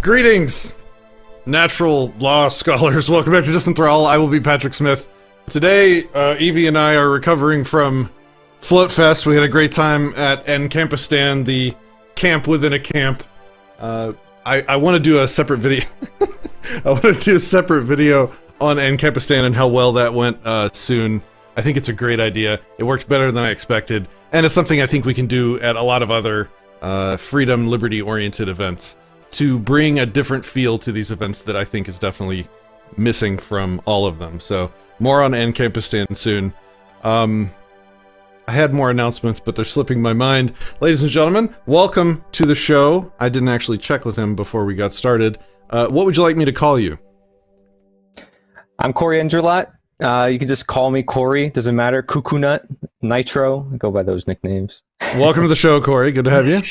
Greetings, natural law scholars. Welcome back to Disenthrall. I will be Patrick Smith. Today, Evie and I are recovering from Float Fest. We had a great time at Encampistan, the camp within a camp. I want to do a separate video. I want to do a separate video on Encampistan and how well that went soon. I think it's a great idea. It worked better than I expected, and it's something I think we can do at a lot of other freedom, liberty-oriented events to bring a different feel to these events that I think is definitely missing from all of them. So more on Encampistan soon. I had more announcements, but they're slipping my mind. Ladies and gentlemen, welcome to the show. I didn't actually check with him before we got started. What would you like me to call you? I'm Cory Endrulat. You can just call me Cory. Doesn't matter. Cuckoo Nut, Nitro. I go by those nicknames. Welcome to the show, Cory. Good to have you.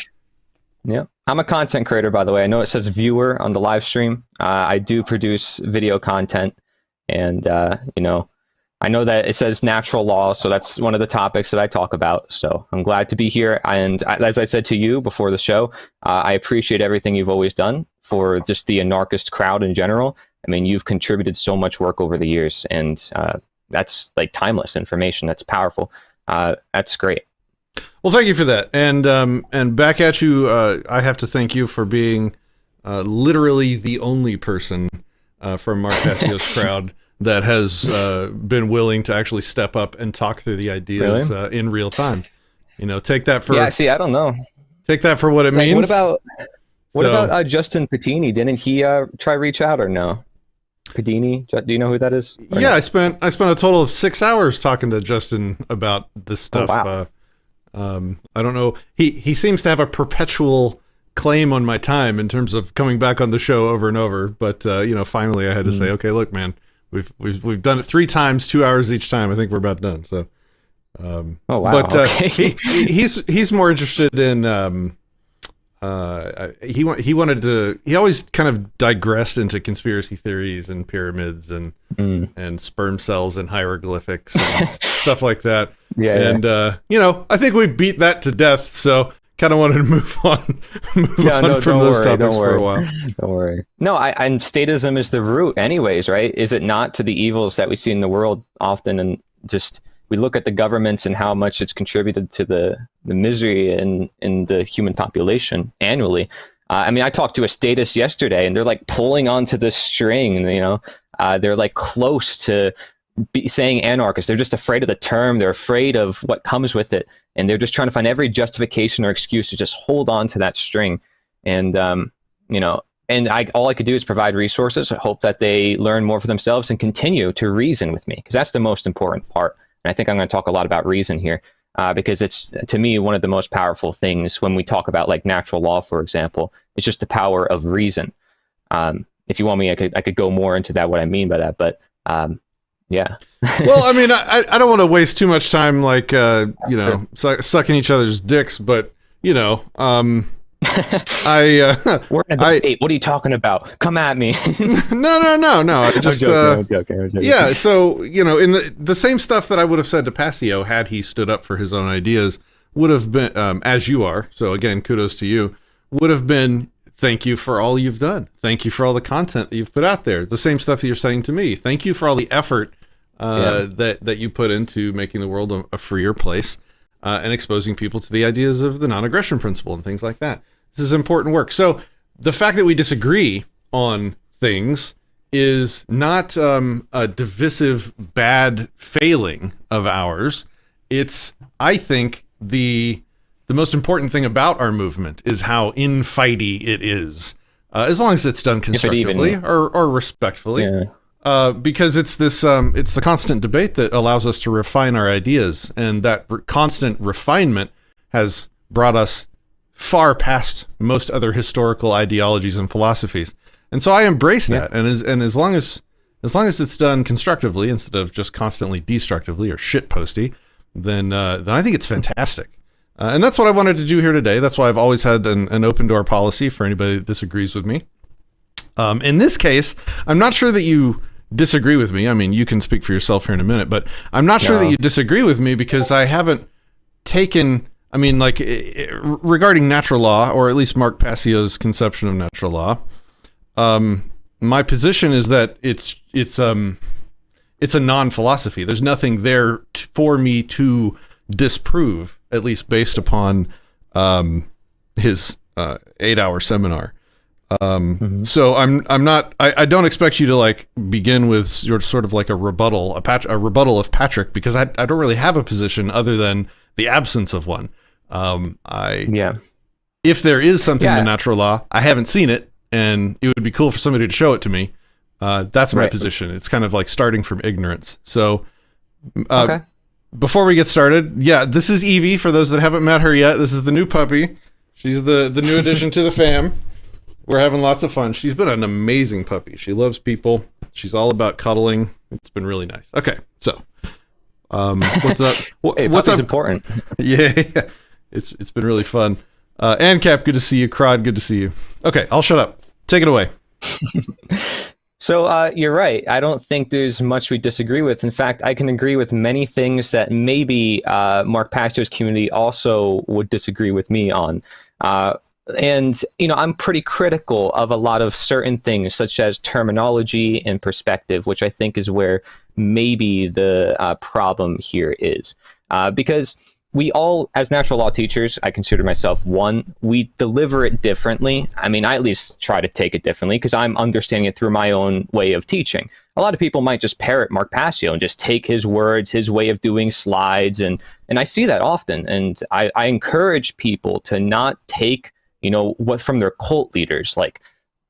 Yeah. I'm a content creator, by the way. I know it says viewer on the live stream. I do produce video content, and I know that it says natural law, so that's one of the topics that I talk about. So I'm glad to be here. And as I said to you before the show, I appreciate everything you've always done for just the anarchist crowd in general. I mean, you've contributed so much work over the years, and that's like timeless information. That's powerful. That's great. Well, thank you for that. And back at you, I have to thank you for being literally the only person from Mark Passio's crowd that has been willing to actually step up and talk through the ideas in real time. You know, take that for... Yeah, see, I don't know. Take that for what it means. What about Justin Patini? Didn't he try reach out or no? Padini? Do you know who that is? Yeah, no? I spent a total of 6 hours talking to Justin about this stuff. Oh, wow. I don't know. He seems to have a perpetual claim on my time in terms of coming back on the show over and over. But finally I had to say, okay, look, man, we've done it 3 times, 2 hours each time. I think we're about done. So, oh wow. But okay. he's more interested in he always kind of digressed into conspiracy theories and pyramids and sperm cells and hieroglyphics and stuff like that. Yeah. And I think we beat that to death, so kind of wanted to move on from those topics for a while. Don't worry. No, and statism is the root anyways, right? Is it not, to the evils that we see in the world often? And just we look at the governments and how much it's contributed to the misery in the human population annually. I mean, I talked to a statist yesterday, and they're like pulling onto this string. They're like close to saying anarchist. They're just afraid of the term. They're afraid of what comes with it, and they're just trying to find every justification or excuse to just hold on to that string. And all I could do is provide resources. I hope that they learn more for themselves and continue to reason with me, because that's the most important part. And I think I'm going to talk a lot about reason here, because it's, to me, one of the most powerful things when we talk about like natural law, for example. It's just the power of reason. If you want me, I could go more into that, what I mean by that, but yeah. Well, I mean, I don't want to waste too much time, like, sucking each other's dicks, but, We're in a debate. What are you talking about? Come at me. No. I just, I'm joking. Yeah, so, in the same stuff that I would have said to Passio had he stood up for his own ideas would have been, as you are, so again, kudos to you, would have been, thank you for all you've done. Thank you for all the content that you've put out there. The same stuff that you're saying to me. Thank you for all the effort that you put into making the world a freer place and exposing people to the ideas of the non-aggression principle and things like that. This is important work. So the fact that we disagree on things is not a divisive, bad failing of ours. It's, I think, the most important thing about our movement is how infighty it is, as long as it's done constructively or respectfully. Yeah. Because it's this, it's the constant debate that allows us to refine our ideas, and that constant refinement has brought us far past most other historical ideologies and philosophies. And so I embrace that, and as long as it's done constructively instead of just constantly destructively or shitposty, then I think it's fantastic. And that's what I wanted to do here today. That's why I've always had an open door policy for anybody that disagrees with me. In this case, I'm not sure that you disagree with me. I mean, you can speak for yourself here in a minute, but I'm not sure that you disagree with me because I haven't taken, I mean, like regarding natural law, or at least Mark Passio's conception of natural law, My position is that it's a non-philosophy. There's nothing there for me to disprove, at least based upon his 8-hour seminar. So I don't expect you to like begin with your sort of like a rebuttal of Patrick, because I don't really have a position other than the absence of one. If there is something in natural law, I haven't seen it, and it would be cool for somebody to show it to me. That's my position. It's kind of like starting from ignorance. So, before we get started, this is Evie. For those that haven't met her yet, this is the new puppy. She's the new addition to the fam. We're having lots of fun. She's been an amazing puppy. She loves people. She's all about cuddling. It's been really nice. Okay, so what's up? Hey, what's up? Important. Yeah, it's been really fun. AnCap, good to see you. Crod, good to see you. Okay, I'll shut up. Take it away. So you're right. I don't think there's much we disagree with. In fact, I can agree with many things that maybe Mark Pasto's community also would disagree with me on. And, I'm pretty critical of a lot of certain things, such as terminology and perspective, which I think is where maybe the problem here is. Because we all, as natural law teachers, I consider myself one, we deliver it differently. I mean, I at least try to take it differently because I'm understanding it through my own way of teaching. A lot of people might just parrot Mark Passio and just take his words, his way of doing slides. And I see that often. And I encourage people to not take, what from their cult leaders, like,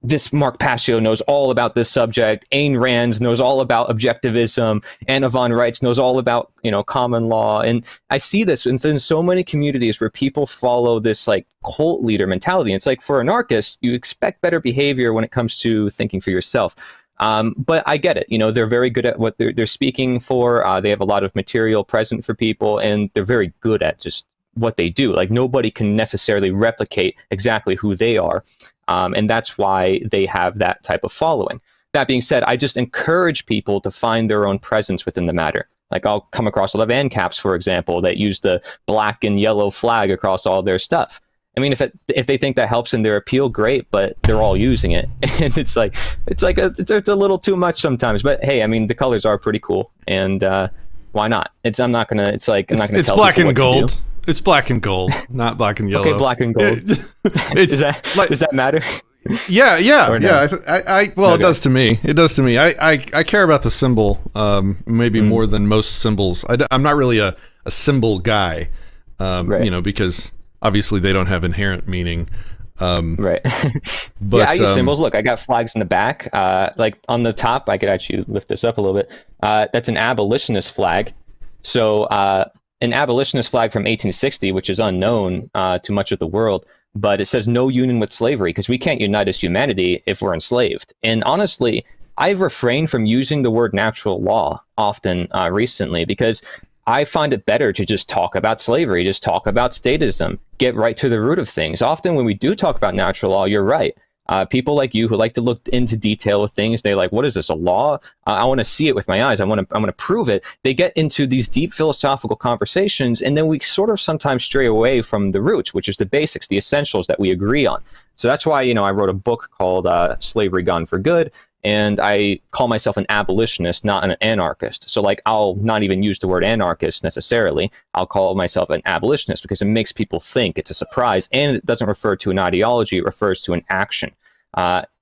this Mark Passio knows all about this subject. Ayn Rand knows all about objectivism. Anna von Reitz knows all about, common law. And I see this within so many communities where people follow this like cult leader mentality. It's like, for anarchists, you expect better behavior when it comes to thinking for yourself. But I get it. They're very good at what they're speaking for. They have a lot of material present for people, and they're very good at just what they do. Like, nobody can necessarily replicate exactly who they are. And that's why they have that type of following. That being said, I just encourage people to find their own presence within the matter. Like, I'll come across a lot of ANCAPs, for example, that use the black and yellow flag across all their stuff. I mean, if they think that helps in their appeal, great, but they're all using it. And it's a little too much sometimes. But hey, I mean, the colors are pretty cool. And why not? I'm not going to tell people what to do. It's black and gold. It's black and gold, not black and yellow. Okay, black and gold. Does that matter? Yeah. Okay. It does to me. It does to me. I care about the symbol, maybe more than most symbols. I'm not really a symbol guy, because obviously they don't have inherent meaning. Right. But I use symbols. Look, I got flags in the back. Like on the top, I could actually lift this up a little bit. That's an abolitionist flag. So, an abolitionist flag from 1860, which is unknown to much of the world, but it says no union with slavery, because we can't unite as humanity if we're enslaved. And honestly, I've refrained from using the word natural law often recently, because I find it better to just talk about slavery, just talk about statism, get right to the root of things. Often when we do talk about natural law, you're right. People like you who like to look into detail with things, they like, what is this, a law? I want to see it with my eyes. I want to prove it. They get into these deep philosophical conversations, and then we sort of sometimes stray away from the roots, which is the basics, the essentials that we agree on. So that's why, I wrote a book called Slavery Gone for Good, and I call myself an abolitionist, not an anarchist. So like, I'll not even use the word anarchist necessarily. I'll call myself an abolitionist because it makes people think. It's a surprise, and it doesn't refer to an ideology. It refers to an action.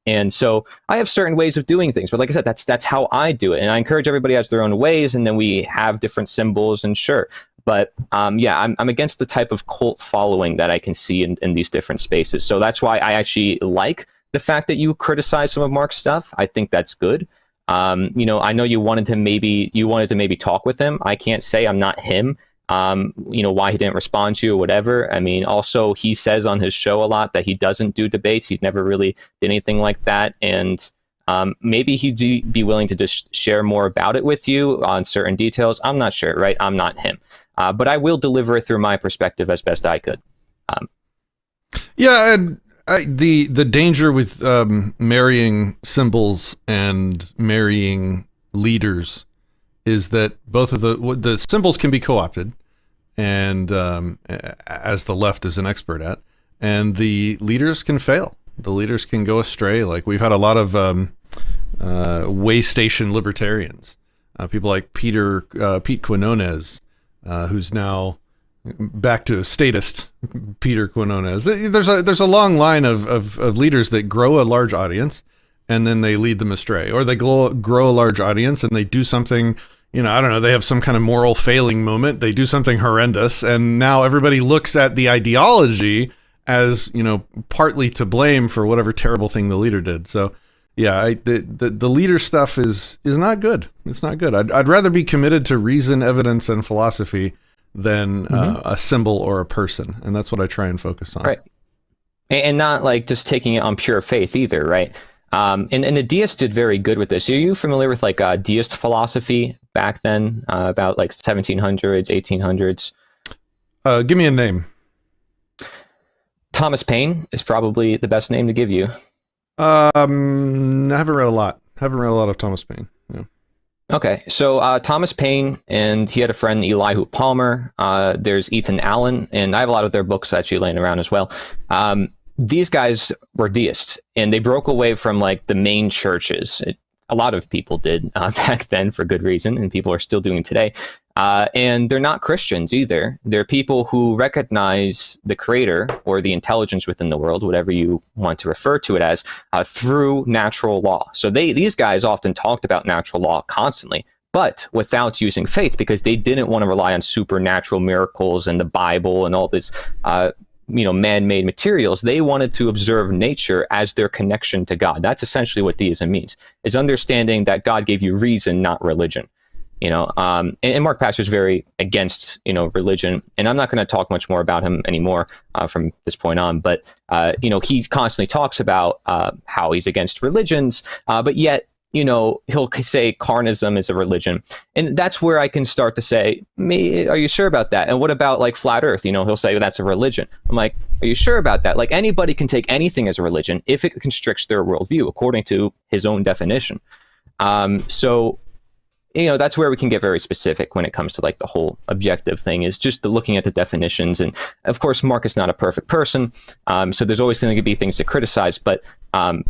And so I have certain ways of doing things, but like I said, that's how I do it. And I encourage everybody has their own ways, and then we have different symbols, and sure. But I'm against the type of cult following that I can see in these different spaces. So that's why I actually like the fact that you criticize some of Mark's stuff. I think that's good. I know you wanted to maybe talk with him. I can't say I'm not him. Why he didn't respond to you or whatever. I mean, also he says on his show a lot that he doesn't do debates. He'd never really did anything like that. And maybe he'd be willing to just share more about it with you on certain details. I'm not sure, right? I'm not him. But I will deliver it through my perspective as best I could. And the danger with marrying symbols and marrying leaders is that both of the symbols can be co-opted, and as the left is an expert at, and the leaders can fail. The leaders can go astray. Like we've had a lot of way station libertarians, people like Pete Quinones, who's now back to statist Peter Quinones. There's a long line of leaders that grow a large audience and then they lead them astray, or they grow a large audience and they do something, I don't know, they have some kind of moral failing moment. They do something horrendous, and now everybody looks at the ideology as, partly to blame for whatever terrible thing the leader did. So yeah, the leader stuff is not good. It's not good. I'd rather be committed to reason, evidence, and philosophy than a symbol or a person. And that's what I try and focus on. Right. And not like just taking it on pure faith either, right? And the deists did very good with this. Are you familiar with like deist philosophy back then, about like 1700s, 1800s? Give me a name. Thomas Paine is probably the best name to give you. I haven't read a lot. Of Thomas Paine. Yeah. Okay, so Thomas Paine, and he had a friend, Elihu Palmer. There's Ethan Allen, and I have a lot of their books actually laying around as well. These guys were deists, and they broke away from like the main churches. A lot of people did back then for good reason, and people are still doing today. And they're not Christians either. They're people who recognize the creator or the intelligence within the world, whatever you want to refer to it as, through natural law. So these guys often talked about natural law constantly, but without using faith, because they didn't want to rely on supernatural miracles and the Bible and all this man-made materials. They wanted to observe nature as their connection to God. That's essentially what deism means, is understanding that God gave you reason, not religion. And Mark Pastor's very against, religion, and I'm not going to talk much more about him anymore from this point on. But, he constantly talks about how he's against religions, but yet, he'll say carnism is a religion. And that's where I can start to say, are you sure about that? And what about like flat earth? He'll say, well, that's a religion. I'm like, are you sure about that? Like anybody can take anything as a religion if it constricts their worldview according to his own definition. So that's where we can get very specific when it comes to like the whole objective thing, is just looking at the definitions. And of course, Mark is not a perfect person. So there's always going to be things to criticize, but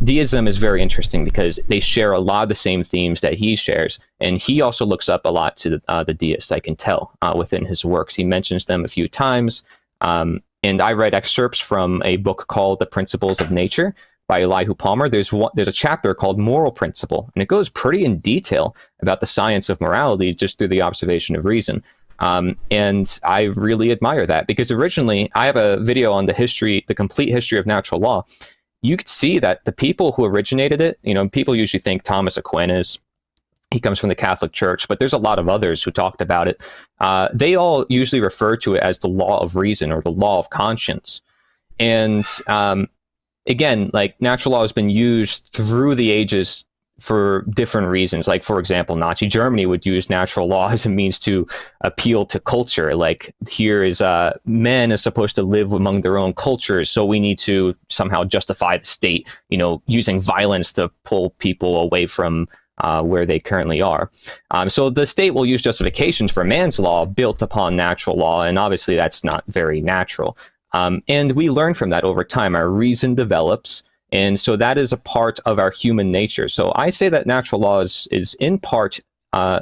deism is very interesting because they share a lot of the same themes that he shares. And he also looks up a lot to the deists, I can tell, within his works. He mentions them a few times. And I read excerpts from a book called The Principles of Nature by Elihu Palmer. There's a chapter called Moral Principle, and it goes pretty in detail about the science of morality just through the observation of reason. And I really admire that, because originally I have a video on the complete history of natural law. You could see that the people who originated it, people usually think Thomas Aquinas, he comes from the Catholic Church, but there's a lot of others who talked about it. They all usually refer to it as the law of reason or the law of conscience. And again, like natural law has been used through the ages for different reasons. Like, for example, Nazi Germany would use natural law as a means to appeal to culture. Like, here is men are supposed to live among their own cultures, so we need to somehow justify the state, using violence to pull people away from where they currently are. So the state will use justifications for man's law built upon natural law, and obviously that's not very natural. And we learn from that over time. Our reason develops, and so that is a part of our human nature. So I say that natural law is in part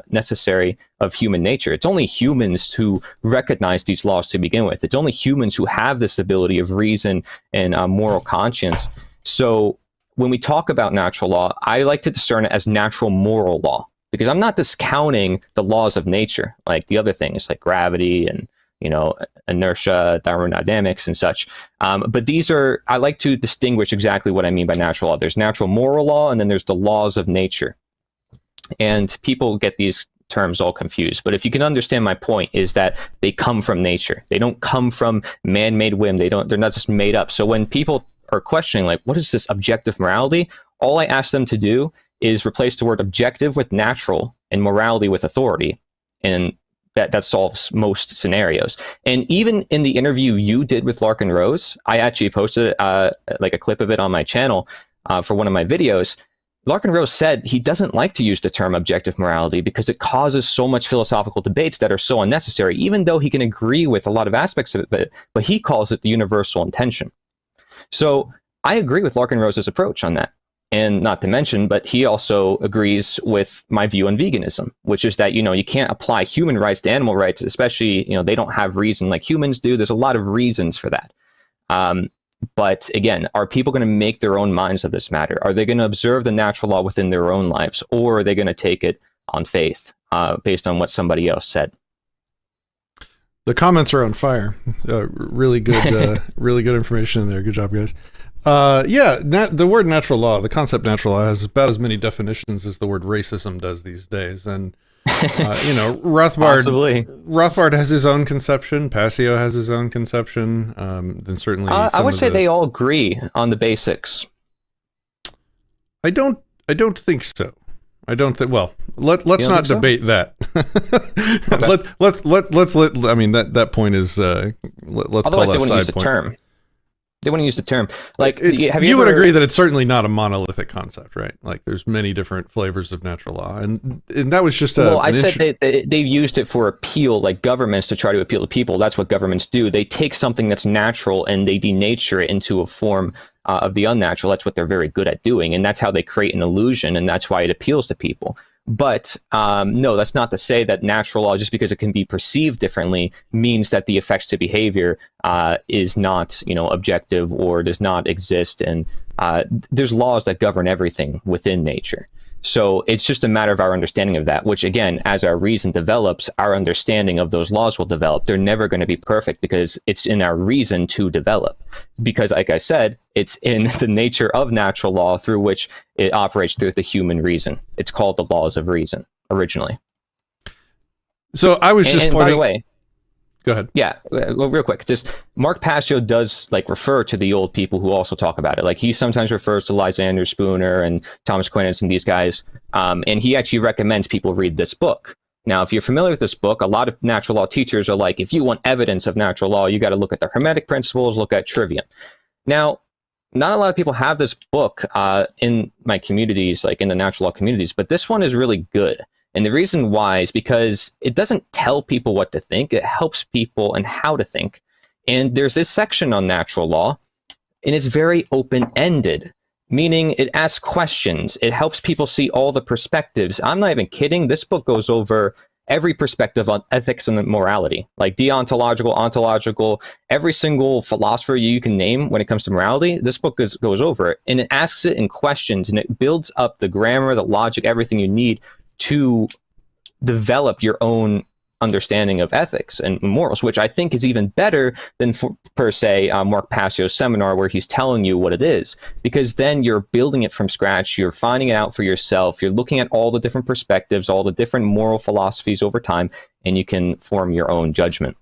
necessary of human nature. It's only humans who recognize these laws to begin with. It's only humans who have this ability of reason and moral conscience. So when we talk about natural law, I like to discern it as natural moral law, because I'm not discounting the laws of nature, like the other things like gravity and inertia, thermodynamics and such. But I like to distinguish exactly what I mean by natural law. There's natural moral law, and then there's the laws of nature. And people get these terms all confused. But if you can understand my point, is that they come from nature. They don't come from man-made whim. They're not just made up. So when people are questioning, like, what is this objective morality? All I ask them to do is replace the word objective with natural and morality with authority. And that solves most scenarios. And even in the interview you did with Larken Rose, I actually posted like a clip of it on my channel for one of my videos. Larken Rose said he doesn't like to use the term objective morality because it causes so much philosophical debates that are so unnecessary, even though he can agree with a lot of aspects of it, but he calls it the universal intention. So I agree with Larken Rose's approach on that. And not to mention, but he also agrees with my view on veganism, which is that, you can't apply human rights to animal rights, especially, they don't have reason like humans do. There's a lot of reasons for that. But again, are people going to make their own minds of this matter? Are they going to observe the natural law within their own lives, or are they going to take it on faith based on what somebody else said? The comments are on fire. Really good, really good information in there. Good job, guys. The word natural law, the concept natural law, has about as many definitions as the word racism does these days. And, Rothbard has his own conception. Passio has his own conception. Then certainly, I would say they all agree on the basics. I don't think so. I don't think. Well, let's not debate that. Okay. Let's let. I mean, that point is. Let's Otherwise, call that they wouldn't use the point. term. They wouldn't use the term. Like, you would agree that it's certainly not a monolithic concept, right? Like, there's many different flavors of natural law, and that was just I said they've used it for appeal, like governments to try to appeal to people. That's what governments do. They take something that's natural and they denature it into a form of the unnatural. That's what they're very good at doing, and that's how they create an illusion, and that's why it appeals to people. But no, that's not to say that natural law, just because it can be perceived differently, means that the effects to behavior is not, objective or does not exist. And there's laws that govern everything within nature. So it's just a matter of our understanding of that, which again, as our reason develops, our understanding of those laws will develop. They're never going to be perfect because it's in our reason to develop. Because like I said, it's in the nature of natural law through which it operates through the human reason. It's called the laws of reason originally. So I was just pointing... by the way, go ahead. Yeah, well, real quick, just Mark Passio does refer to the old people who also talk about it. Like, he sometimes refers to Lysander Spooner and Thomas Aquinas and these guys, and he actually recommends people read this book. Now, if you're familiar with this book, a lot of natural law teachers are like, if you want evidence of natural law, you got to look at the hermetic principles, look at trivium. Now, not a lot of people have this book in my communities, like in the natural law communities, but this one is really good. And the reason why is because it doesn't tell people what to think. It helps people and how to think. And there's this section on natural law, and it's very open-ended, meaning it asks questions. It helps people see all the perspectives. I'm not even kidding. This book goes over every perspective on ethics and morality, like deontological, ontological, every single philosopher you can name when it comes to morality. This book goes over it, and it asks it in questions, and it builds up the grammar, the logic, everything you need to develop your own understanding of ethics and morals, which I think is even better than, per se, Mark Passio's seminar, where he's telling you what it is, because then you're building it from scratch. You're finding it out for yourself. You're looking at all the different perspectives, all the different moral philosophies over time, and you can form your own judgment.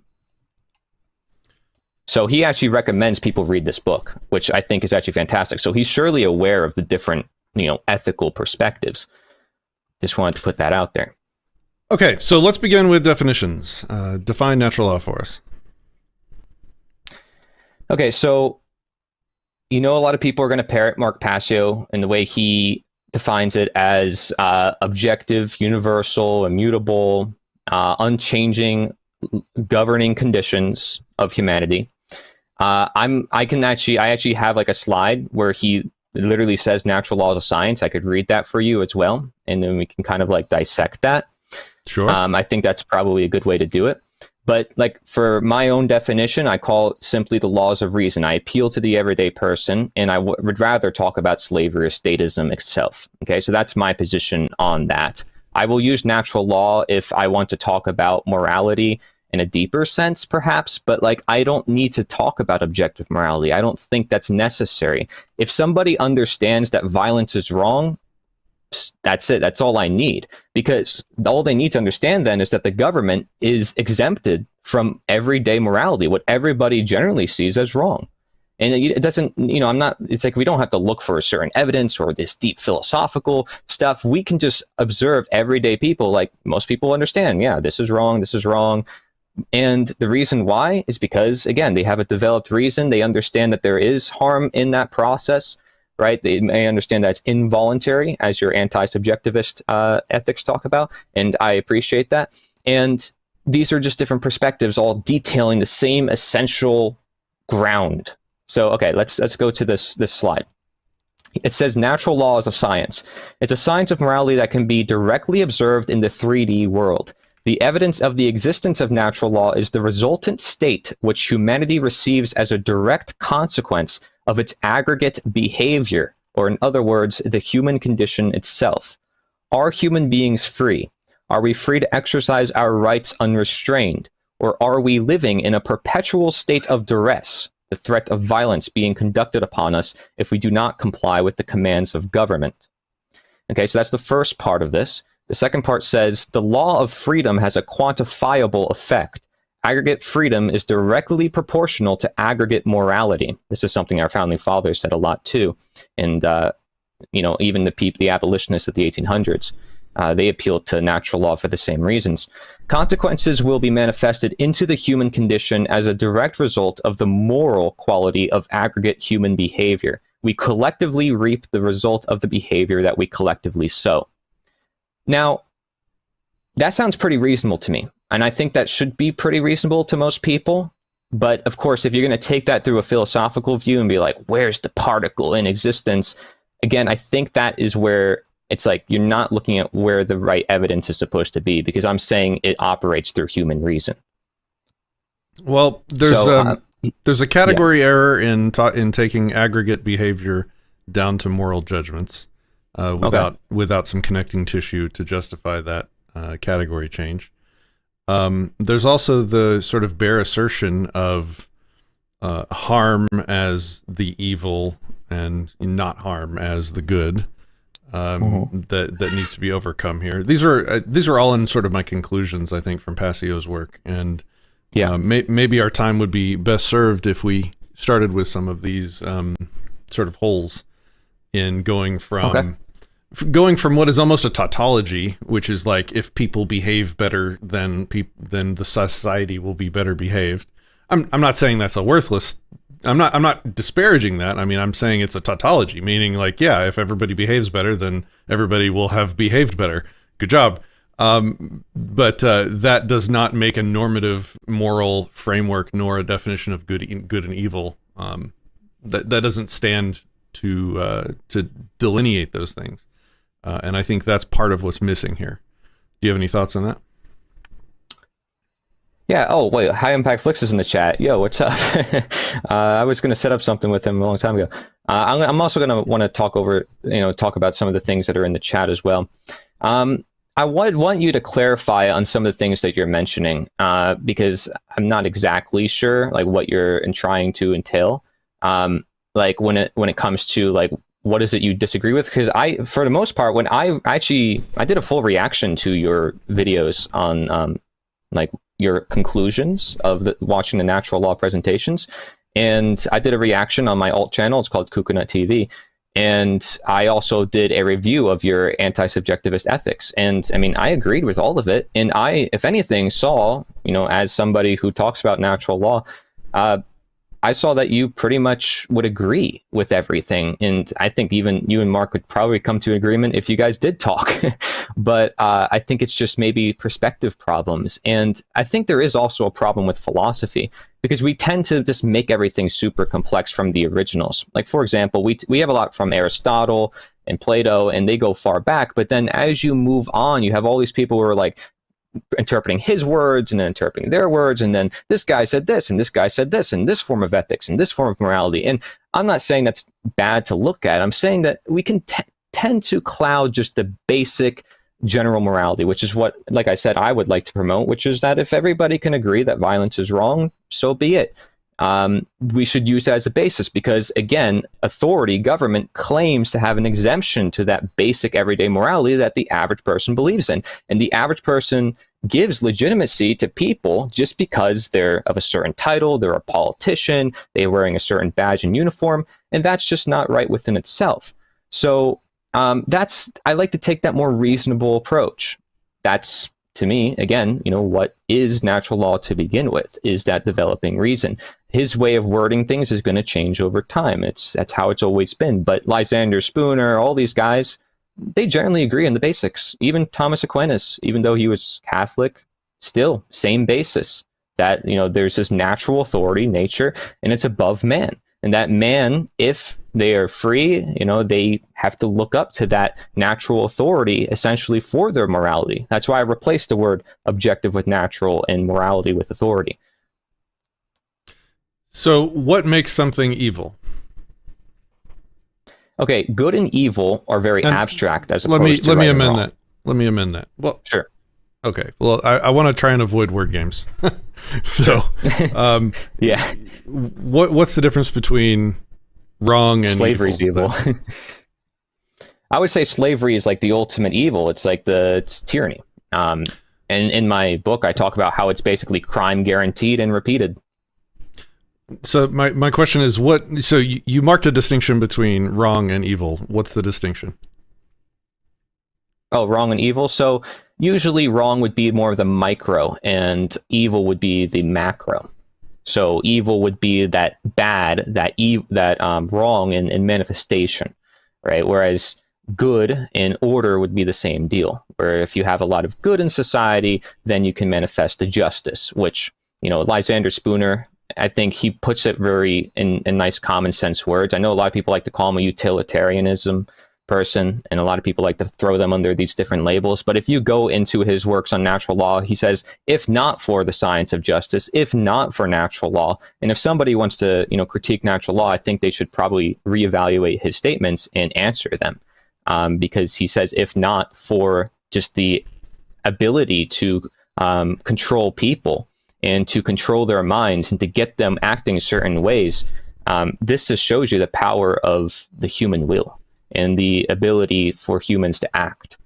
So he actually recommends people read this book, which I think is actually fantastic. So he's surely aware of the different, ethical perspectives. Just wanted to put that out there. Okay, so let's begin with definitions. Define natural law for us. Okay, so a lot of people are going to parrot Mark Passio in the way he defines it as objective, universal, immutable, unchanging, governing conditions of humanity. I actually have a slide where he literally says natural law is a science. I could read that for you as well, and then we can kind of dissect that. Sure. I think that's probably a good way to do it. But for my own definition, I call it simply the laws of reason. I appeal to the everyday person, and I would rather talk about slavery or statism itself. Okay, so that's my position on that. I will use natural law if I want to talk about morality in a deeper sense, perhaps, but I don't need to talk about objective morality. I don't think that's necessary. If somebody understands that violence is wrong, that's it. That's all I need, because all they need to understand then is that the government is exempted from everyday morality, what everybody generally sees as wrong. And it doesn't, it's we don't have to look for a certain evidence or this deep philosophical stuff. We can just observe everyday people, most people understand, yeah, this is wrong, this is wrong. And the reason why is because, again, they have a developed reason. They understand that there is harm in that process, right? They may understand that it's involuntary, as your anti-subjectivist ethics talk about, and I appreciate that. And these are just different perspectives, all detailing the same essential ground So, okay, let's go to this slide. It says natural law is a science. It's a science of morality that can be directly observed in the 3D world. The evidence of the existence of natural law is the resultant state which humanity receives as a direct consequence of its aggregate behavior, or in other words, the human condition itself. Are human beings free? Are we free to exercise our rights unrestrained? Or are we living in a perpetual state of duress, the threat of violence being conducted upon us if we do not comply with the commands of government? Okay, so that's the first part of this. The second part says, the law of freedom has a quantifiable effect. Aggregate freedom is directly proportional to aggregate morality. This is something our founding fathers said a lot too. And, even the abolitionists of the 1800s, they appealed to natural law for the same reasons. Consequences will be manifested into the human condition as a direct result of the moral quality of aggregate human behavior. We collectively reap the result of the behavior that we collectively sow. Now, that sounds pretty reasonable to me, and I think that should be pretty reasonable to most people. But of course, if you're going to take that through a philosophical view and be like, where's the particle in existence? Again, I think that is where it's like you're not looking at where the right evidence is supposed to be, because I'm saying it operates through human reason. Well, there's a category error in taking aggregate behavior down to moral judgments without some connecting tissue to justify that category change. There's also the sort of bare assertion of harm as the evil and not harm as the good. That needs to be overcome here. These are all in sort of my conclusions, I think, from Passio's work, and maybe our time would be best served if we started with some of these sort of holes in going from what is almost a tautology, which is like if people behave better, then the society will be better behaved. I'm not saying that's a worthless. I'm not disparaging that. I mean, I'm saying it's a tautology, meaning like, yeah, if everybody behaves better, then everybody will have behaved better. Good job. But that does not make a normative moral framework nor a definition of good and evil. That doesn't stand to delineate those things. And I think that's part of what's missing here. Do you have any thoughts on that? Yeah. Oh, wait. High Impact Flix is in the chat. Yo, what's up? I was going to set up something with him a long time ago. I'm also going to want to talk about some of the things that are in the chat as well. I would want you to clarify on some of the things that you're mentioning, because I'm not exactly sure like what you're trying to entail. Like when it comes to like, what is it you disagree with? Because for the most part, when I did a full reaction to your videos on like your conclusions of watching the natural law presentations. And I did a reaction on my alt channel. It's called Coconut TV. And I also did a review of your anti-subjectivist ethics. And I mean, I agreed with all of it. And I, if anything, saw, as somebody who talks about natural law, I saw that you pretty much would agree with everything. And I think even you and Mark would probably come to an agreement if you guys did talk. But I think it's just maybe perspective problems. And I think there is also a problem with philosophy, because we tend to just make everything super complex from the originals. Like, for example, we have a lot from Aristotle and Plato, and they go far back. But then as you move on, you have all these people who are like, interpreting his words and then interpreting their words, and then this guy said this and this guy said this, and this form of ethics and this form of morality. And I'm not saying that's bad to look at. I'm saying that we can tend to cloud just the basic general morality, which is what, like I said, I would like to promote, which is that if everybody can agree that violence is wrong, so be it. We should use that as a basis, because again, authority, government claims to have an exemption to that basic everyday morality that the average person believes in. And the average person gives legitimacy to people just because they're of a certain title, they're a politician, they're wearing a certain badge and uniform, and that's just not right within itself. So I like to take that more reasonable approach. That's, to me, again, what is natural law to begin with? Is that developing reason? His way of wording things is going to change over time. That's how it's always been. But Lysander, Spooner, all these guys, they generally agree on the basics. Even Thomas Aquinas, even though he was Catholic, still same basis, that there's this natural authority, nature, and it's above man. And that man, if they are free, they have to look up to that natural authority essentially for their morality. That's why I replaced the word objective with natural and morality with authority. So what makes something evil? Okay, good and evil are very abstract as opposed to let me right and amend wrong. that. Let me amend that. Well, Sure. Okay. Well, I want to try and avoid word games. So, Yeah. what's the difference between wrong and slavery's evil? I would say slavery is like the ultimate evil. It's like it's tyranny. And in my book, I talk about how it's basically crime guaranteed and repeated. So my question is, so you marked a distinction between wrong and evil. What's the distinction? Oh, wrong and evil. So usually wrong would be more of the micro and evil would be the macro. So evil would be that bad, that wrong in manifestation, right? Whereas good and order would be the same deal. Where if you have a lot of good in society, then you can manifest the justice, which, Lysander Spooner, I think he puts it very in nice common sense words. I know a lot of people like to call him a utilitarianism person, and a lot of people like to throw them under these different labels. But if you go into his works on natural law, he says, if not for the science of justice, if not for natural law, and if somebody wants to, critique natural law, I think they should probably reevaluate his statements and answer them. Because he says, if not for just the ability to control people and to control their minds and to get them acting certain ways, this just shows you the power of the human will and the ability for humans to act.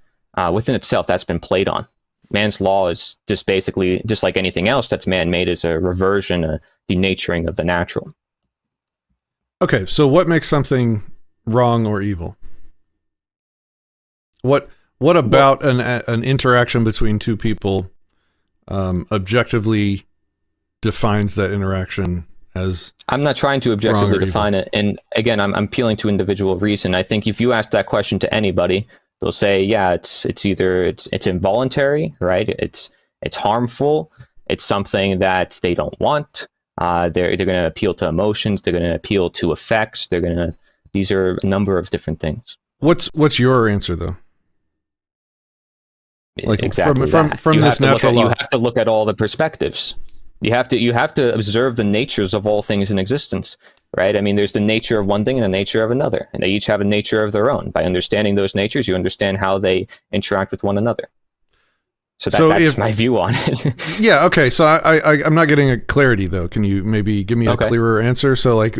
Within itself, that's been played on. Man's law is just basically, just like anything else that's man-made, is a reversion, a denaturing of the natural. Okay, so what makes something wrong or evil? What about an interaction between two people objectively defines that interaction as... I'm not trying to objectively define it. And again, I'm appealing to individual reason. I think if you ask that question to anybody, they'll say, yeah, it's either it's involuntary, right? It's harmful. It's something that they don't want. They're going to appeal to emotions. They're going to appeal to effects. These are a number of different things. What's your answer though? Like exactly from this natural law. You have to look at all the perspectives. You have to observe the natures of all things in existence, right? I mean, there's the nature of one thing and the nature of another, and they each have a nature of their own. By understanding those natures, you understand how they interact with one another. So that's my view on it. Yeah. Okay. So I'm not getting a clarity though. Can you maybe give me a clearer answer? So like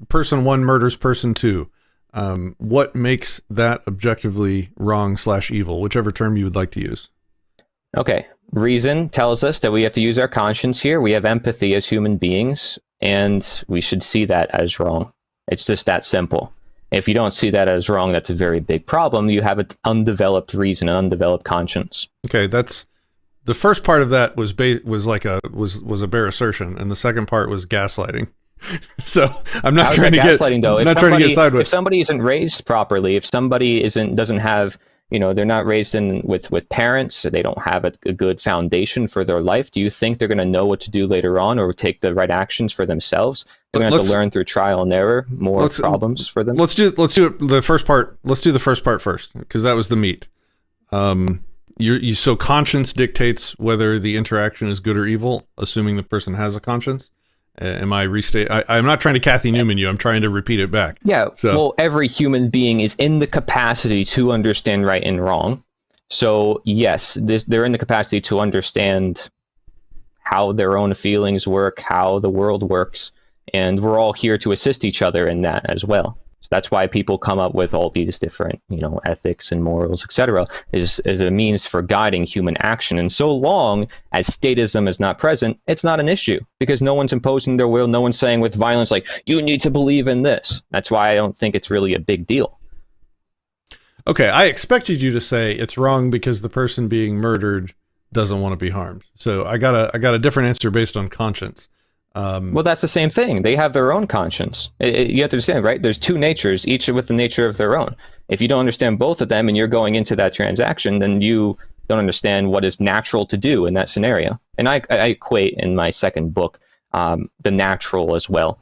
person one murders person two. What makes that objectively wrong/evil, whichever term you would like to use? Okay. Reason tells us that we have to use our conscience here. We have empathy as human beings, and we should see that as wrong. It's just that simple. If you don't see that as wrong, that's a very big problem. You have an undeveloped reason, an undeveloped conscience. Okay, that's the first part of that was a bare assertion, and the second part was gaslighting. So I'm not trying to get gaslighting though. I'm not trying to get sideways. If somebody isn't raised properly, if somebody doesn't have, they're not raised with parents, so they don't have a good foundation for their life, do you think they're going to know what to do later on or take the right actions for themselves? They're going to have to learn through trial and error, more problems for them. Let's do the first part. Let's do the first part first, because that was the meat. So conscience dictates whether the interaction is good or evil, assuming the person has a conscience. Am I restate? I'm not trying to Kathy Newman you. I'm trying to repeat it back. Yeah. So, well, every human being is in the capacity to understand right and wrong. So yes, they're in the capacity to understand how their own feelings work, how the world works, and we're all here to assist each other in that as well. So that's why people come up with all these different, ethics and morals, etc., is a means for guiding human action. And so long as statism is not present, it's not an issue because no one's imposing their will. No one's saying with violence, like, you need to believe in this. That's why I don't think it's really a big deal. Okay, I expected you to say it's wrong because the person being murdered doesn't want to be harmed. So I got a different answer based on conscience. Well, that's the same thing. They have their own conscience. You have to understand, right? There's two natures, each with the nature of their own. If you don't understand both of them and you're going into that transaction, then you don't understand what is natural to do in that scenario. And I equate in my second book the natural as well.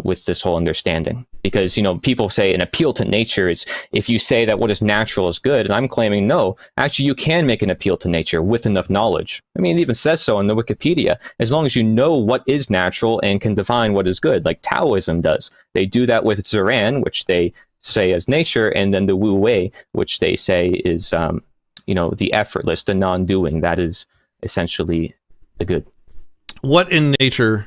with this whole understanding. Because, you know, people say an appeal to nature is if you say that what is natural is good, and I'm claiming no, actually you can make an appeal to nature with enough knowledge. I mean, it even says so in the Wikipedia, as long as you know what is natural and can define what is good, like Taoism does. They do that with Ziran, which they say is nature, and then the Wu Wei, which they say is, you know, the effortless, the non-doing, that is essentially the good. What in nature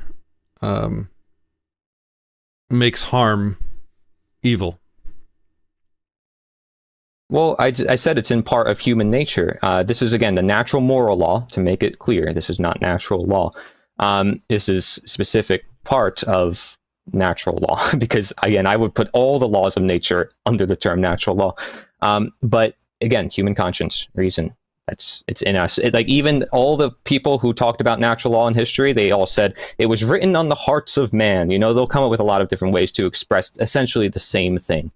makes harm evil? Well, I said it's in part of human nature. This is, again, the natural moral law, to make it clear. This is not natural law. This is specific part of natural law, because, again, I would put all the laws of nature under the term natural law. But, again, human conscience, reason, it's in us. Like, even all the people who talked about natural law in history, they all said it was written on the hearts of man. You know, they'll come up with a lot of different ways to express essentially the same thing.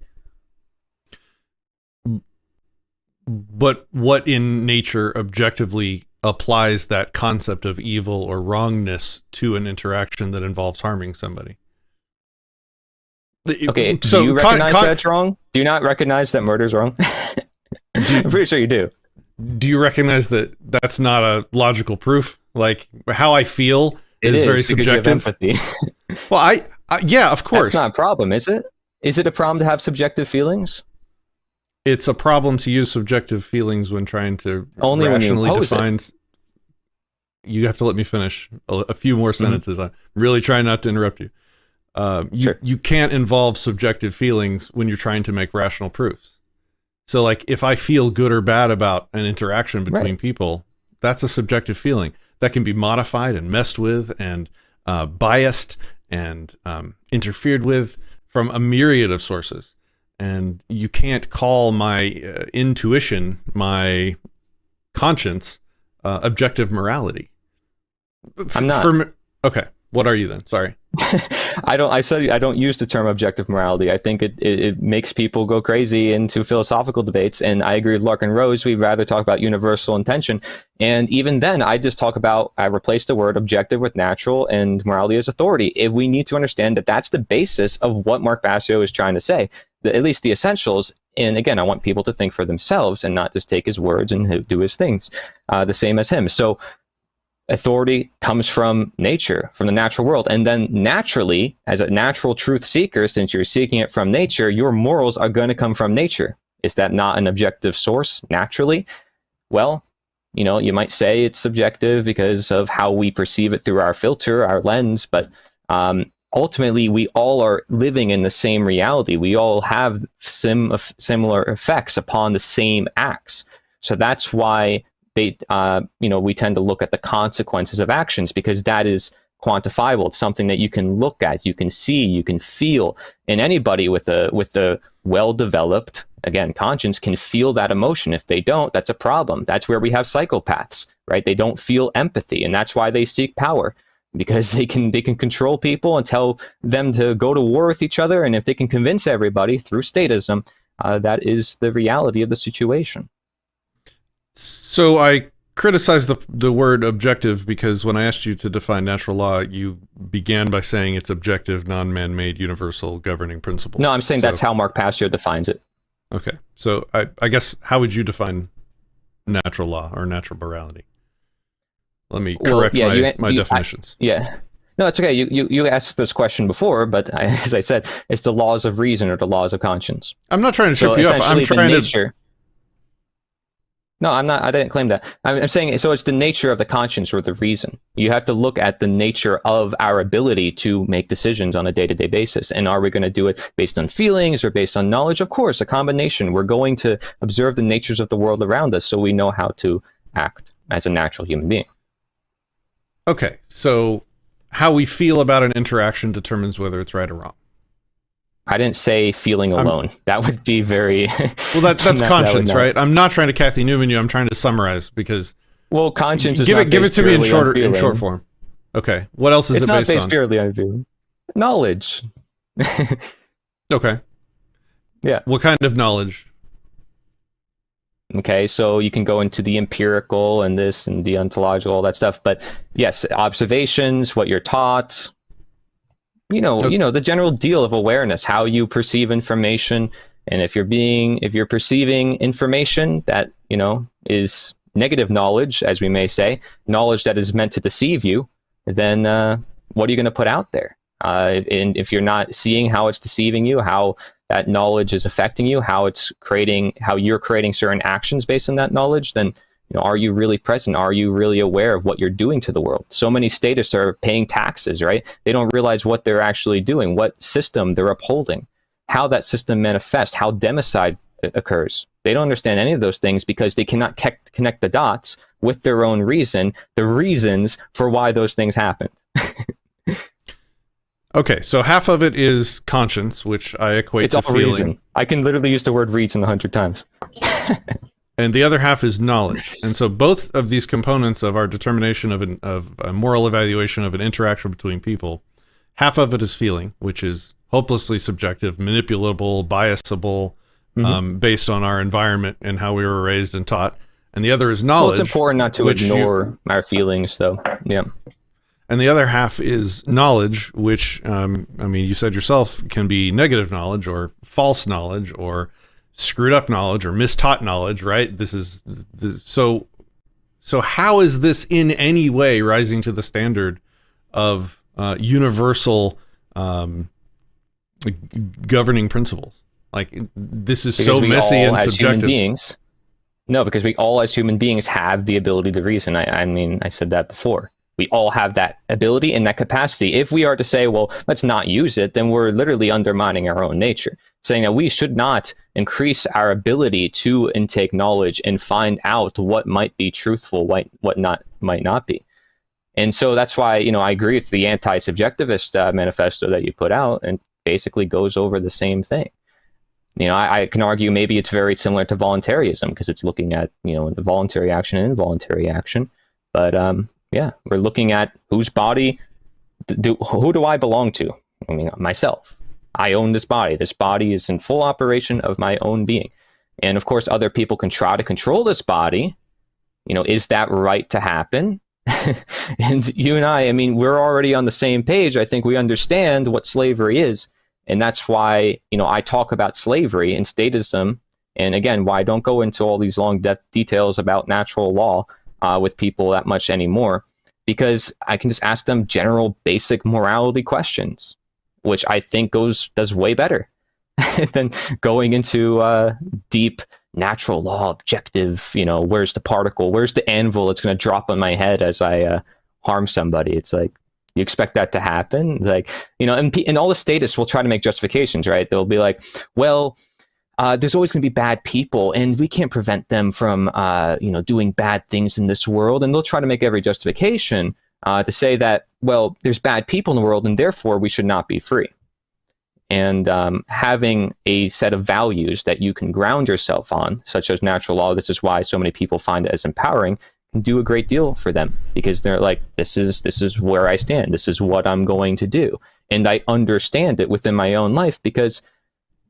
But what in nature objectively applies that concept of evil or wrongness to an interaction that involves harming somebody? Okay, so do you recognize that's wrong? Do you not recognize that murder is wrong? I'm pretty sure you do. Do you recognize that that's not a logical proof? Like, how I feel is very subjective. You have empathy. Well, I yeah, of course. That's not a problem, is it? Is it a problem to have subjective feelings? It's a problem to use subjective feelings when trying to only rationally when you define. it. You have to let me finish a few more sentences. I'm really trying not to interrupt you. Sure. You can't involve subjective feelings when you're trying to make rational proofs. So, like, if I feel good or bad about an interaction between people, that's a subjective feeling that can be modified and messed with and biased and interfered with from a myriad of sources. And you can't call my intuition, my conscience, objective morality. I'm not. Okay. What are you then? Sorry. I said I don't use the term objective morality. I think it makes people go crazy into philosophical debates. And I agree with Larken Rose. We'd rather talk about universal intention. And even then, I just talk about, I replace the word objective with natural and morality as authority. If we need to understand that that's the basis of what Mark Passio is trying to say, at least the essentials. And again, I want people to think for themselves and not just take his words and do his things the same as him. So authority comes from nature, from the natural world. And then naturally, as a natural truth seeker, since you're seeking it from nature, your morals are going to come from nature. Is that not an objective source naturally? Well, you know, you might say it's subjective because of how we perceive it through our filter, our lens, but ultimately we all are living in the same reality. We all have similar effects upon the same acts. So that's why we tend to look at the consequences of actions, because that is quantifiable. It's something that you can look at, you can see, you can feel. And anybody with a well-developed, again, conscience can feel that emotion. If they don't, that's a problem. That's where we have psychopaths, right? They don't feel empathy, and that's why they seek power, because they can control people and tell them to go to war with each other. And if they can convince everybody through statism, that is the reality of the situation. So I criticize the word objective because when I asked you to define natural law, you began by saying it's objective, non-man-made, universal governing principle. No, I'm saying that's how Mark Passio defines it. Okay. So I guess, how would you define natural law or natural morality? Let me correct my definitions. No, it's okay. You asked this question before, but as I said, it's the laws of reason or the laws of conscience. I'm not trying to trip you up. I'm trying to... No, I'm not. I didn't claim that. I'm saying, so it's the nature of the conscience or the reason. You have to look at the nature of our ability to make decisions on a day-to-day basis. And are we going to do it based on feelings or based on knowledge? Of course, a combination. We're going to observe the natures of the world around us so we know how to act as a natural human being. Okay, so how we feel about an interaction determines whether it's right or wrong. I didn't say feeling alone. That would be very... Well, that's conscience, right? I'm not trying to Kathy Newman you. I'm trying to summarize because... Well, conscience is give it to me in short form. Okay. What else is it based on? It's not based purely on feeling. Knowledge. Okay. Yeah. What kind of knowledge? Okay, so you can go into the empirical and this and the ontological, all that stuff. But yes, observations, what you're taught, the general deal of awareness, how you perceive information. And if you're perceiving information that, is negative knowledge, as we may say, knowledge that is meant to deceive you, then what are you going to put out there? And if you're not seeing how it's deceiving you, how that knowledge is affecting you, how you're creating certain actions based on that knowledge, then are you really present? Are you really aware of what you're doing to the world? So many statists are paying taxes, right? They don't realize what they're actually doing, what system they're upholding, how that system manifests, how democide occurs. They don't understand any of those things because they cannot connect the dots with their own reason, the reasons for why those things happened. Okay, so half of it is conscience, which I equate to feeling. Reason. I can literally use the word reason 100 times. And the other half is knowledge. And so both of these components of our determination of a moral evaluation of an interaction between people, half of it is feeling, which is hopelessly subjective, manipulable, biasable, based on our environment and how we were raised and taught. And the other is knowledge. Well, it's important not to ignore our feelings, though. Yeah. And the other half is knowledge, which, you said yourself, can be negative knowledge or false knowledge or screwed up knowledge or mistaught knowledge, right? So how is this in any way rising to the standard of universal governing principles? Like, this is so messy and subjective. Because we all as human beings have the ability to reason. I said that before. We all have that ability and that capacity. If we are to say, well, let's not use it, then we're literally undermining our own nature, saying that we should not increase our ability to intake knowledge and find out what might be truthful, what might not be. And so that's why, I agree with the anti-subjectivist manifesto that you put out, and basically goes over the same thing. I can argue maybe it's very similar to voluntarism because it's looking at, voluntary action and involuntary action. But we're looking at whose body, who do I belong to? Myself. I own this body. This body is in full operation of my own being. And of course, other people can try to control this body. Is that right to happen? And you and I we're already on the same page. I think we understand what slavery is. And that's why, I talk about slavery and statism. And again, why I don't go into all these long details about natural law with people that much anymore, because I can just ask them general basic morality questions, which I think does way better than going into deep natural law, objective, where's the particle, where's the anvil that's going to drop on my head as I harm somebody. It's like, you expect that to happen? Like, and all the statists will try to make justifications, right? They'll be like, well, there's always going to be bad people and we can't prevent them from, doing bad things in this world. And they'll try to make every justification to say that, well, there's bad people in the world and therefore we should not be free. And having a set of values that you can ground yourself on, such as natural law, this is why so many people find it as empowering, can do a great deal for them, because they're like, this is where I stand. This is what I'm going to do. And I understand it within my own life because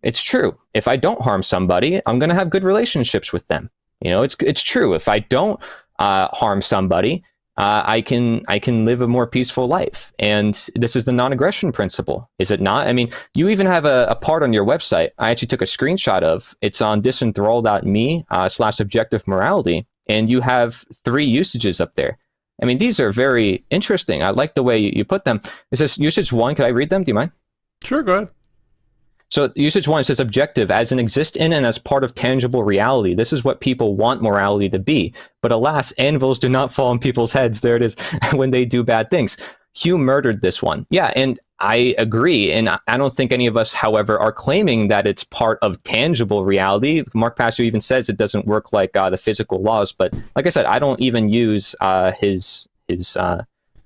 it's true. If I don't harm somebody, I'm going to have good relationships with them. It's true. If I don't harm somebody, I can live a more peaceful life. And this is the non-aggression principle, is it not? You even have a part on your website I actually took a screenshot of. It's on disenthrall.me/objective morality. And you have 3 usages up there. These are very interesting. I like the way you put them. It says usage 1. Could I read them? Do you mind? Sure, go ahead. So usage 1 says objective, as an exist in and as part of tangible reality. This is what people want morality to be. But alas, anvils do not fall on people's heads. There it is, when they do bad things. Hume murdered this one. Yeah, and I agree. And I don't think any of us, however, are claiming that it's part of tangible reality. Mark Pastor even says it doesn't work like the physical laws. But like I said, I don't even use his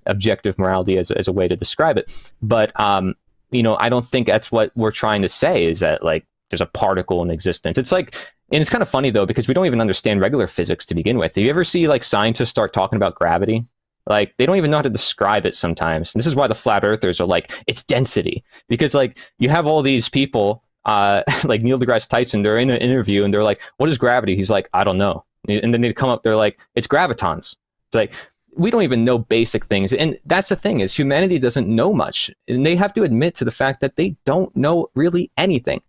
objective morality as a way to describe it. But I don't think that's what we're trying to say, is that like there's a particle in existence. It's like, and it's kind of funny though, because we don't even understand regular physics to begin with. Do you ever see like scientists start talking about gravity? Like they don't even know how to describe it sometimes. And this is why the flat earthers are like, it's density, because like you have all these people like Neil deGrasse Tyson, they're in an interview and they're like, what is gravity? He's like, I don't know. And then they come up, they're like, it's gravitons. It's like, we don't even know basic things. And that's the thing, is humanity doesn't know much. And they have to admit to the fact that they don't know really anything.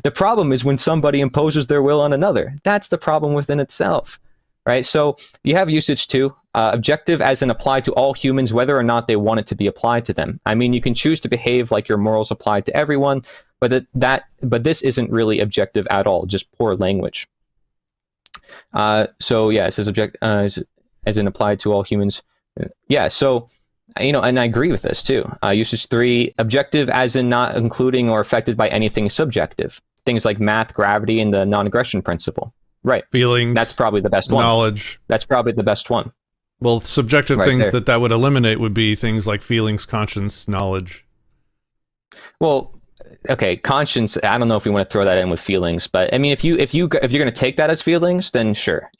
The problem is when somebody imposes their will on another. That's the problem within itself, right? So you have usage too. Objective as in apply to all humans, whether or not they want it to be applied to them. I mean, you can choose to behave like your morals apply to everyone, but but this isn't really objective at all, just poor language. So yeah, it says object as in applied to all humans. Yeah, so and I agree with this too. Usage 3, objective as in not including or affected by anything subjective. Things like math, gravity, and the non-aggression principle. Right. Feelings. That's probably the best one. Knowledge. That's probably the best one. Well, subjective Right things there. that would eliminate would be things like feelings, conscience, knowledge. Well, okay, conscience. I don't know if we want to throw that in with feelings, but I mean, if you're going to take that as feelings, then sure,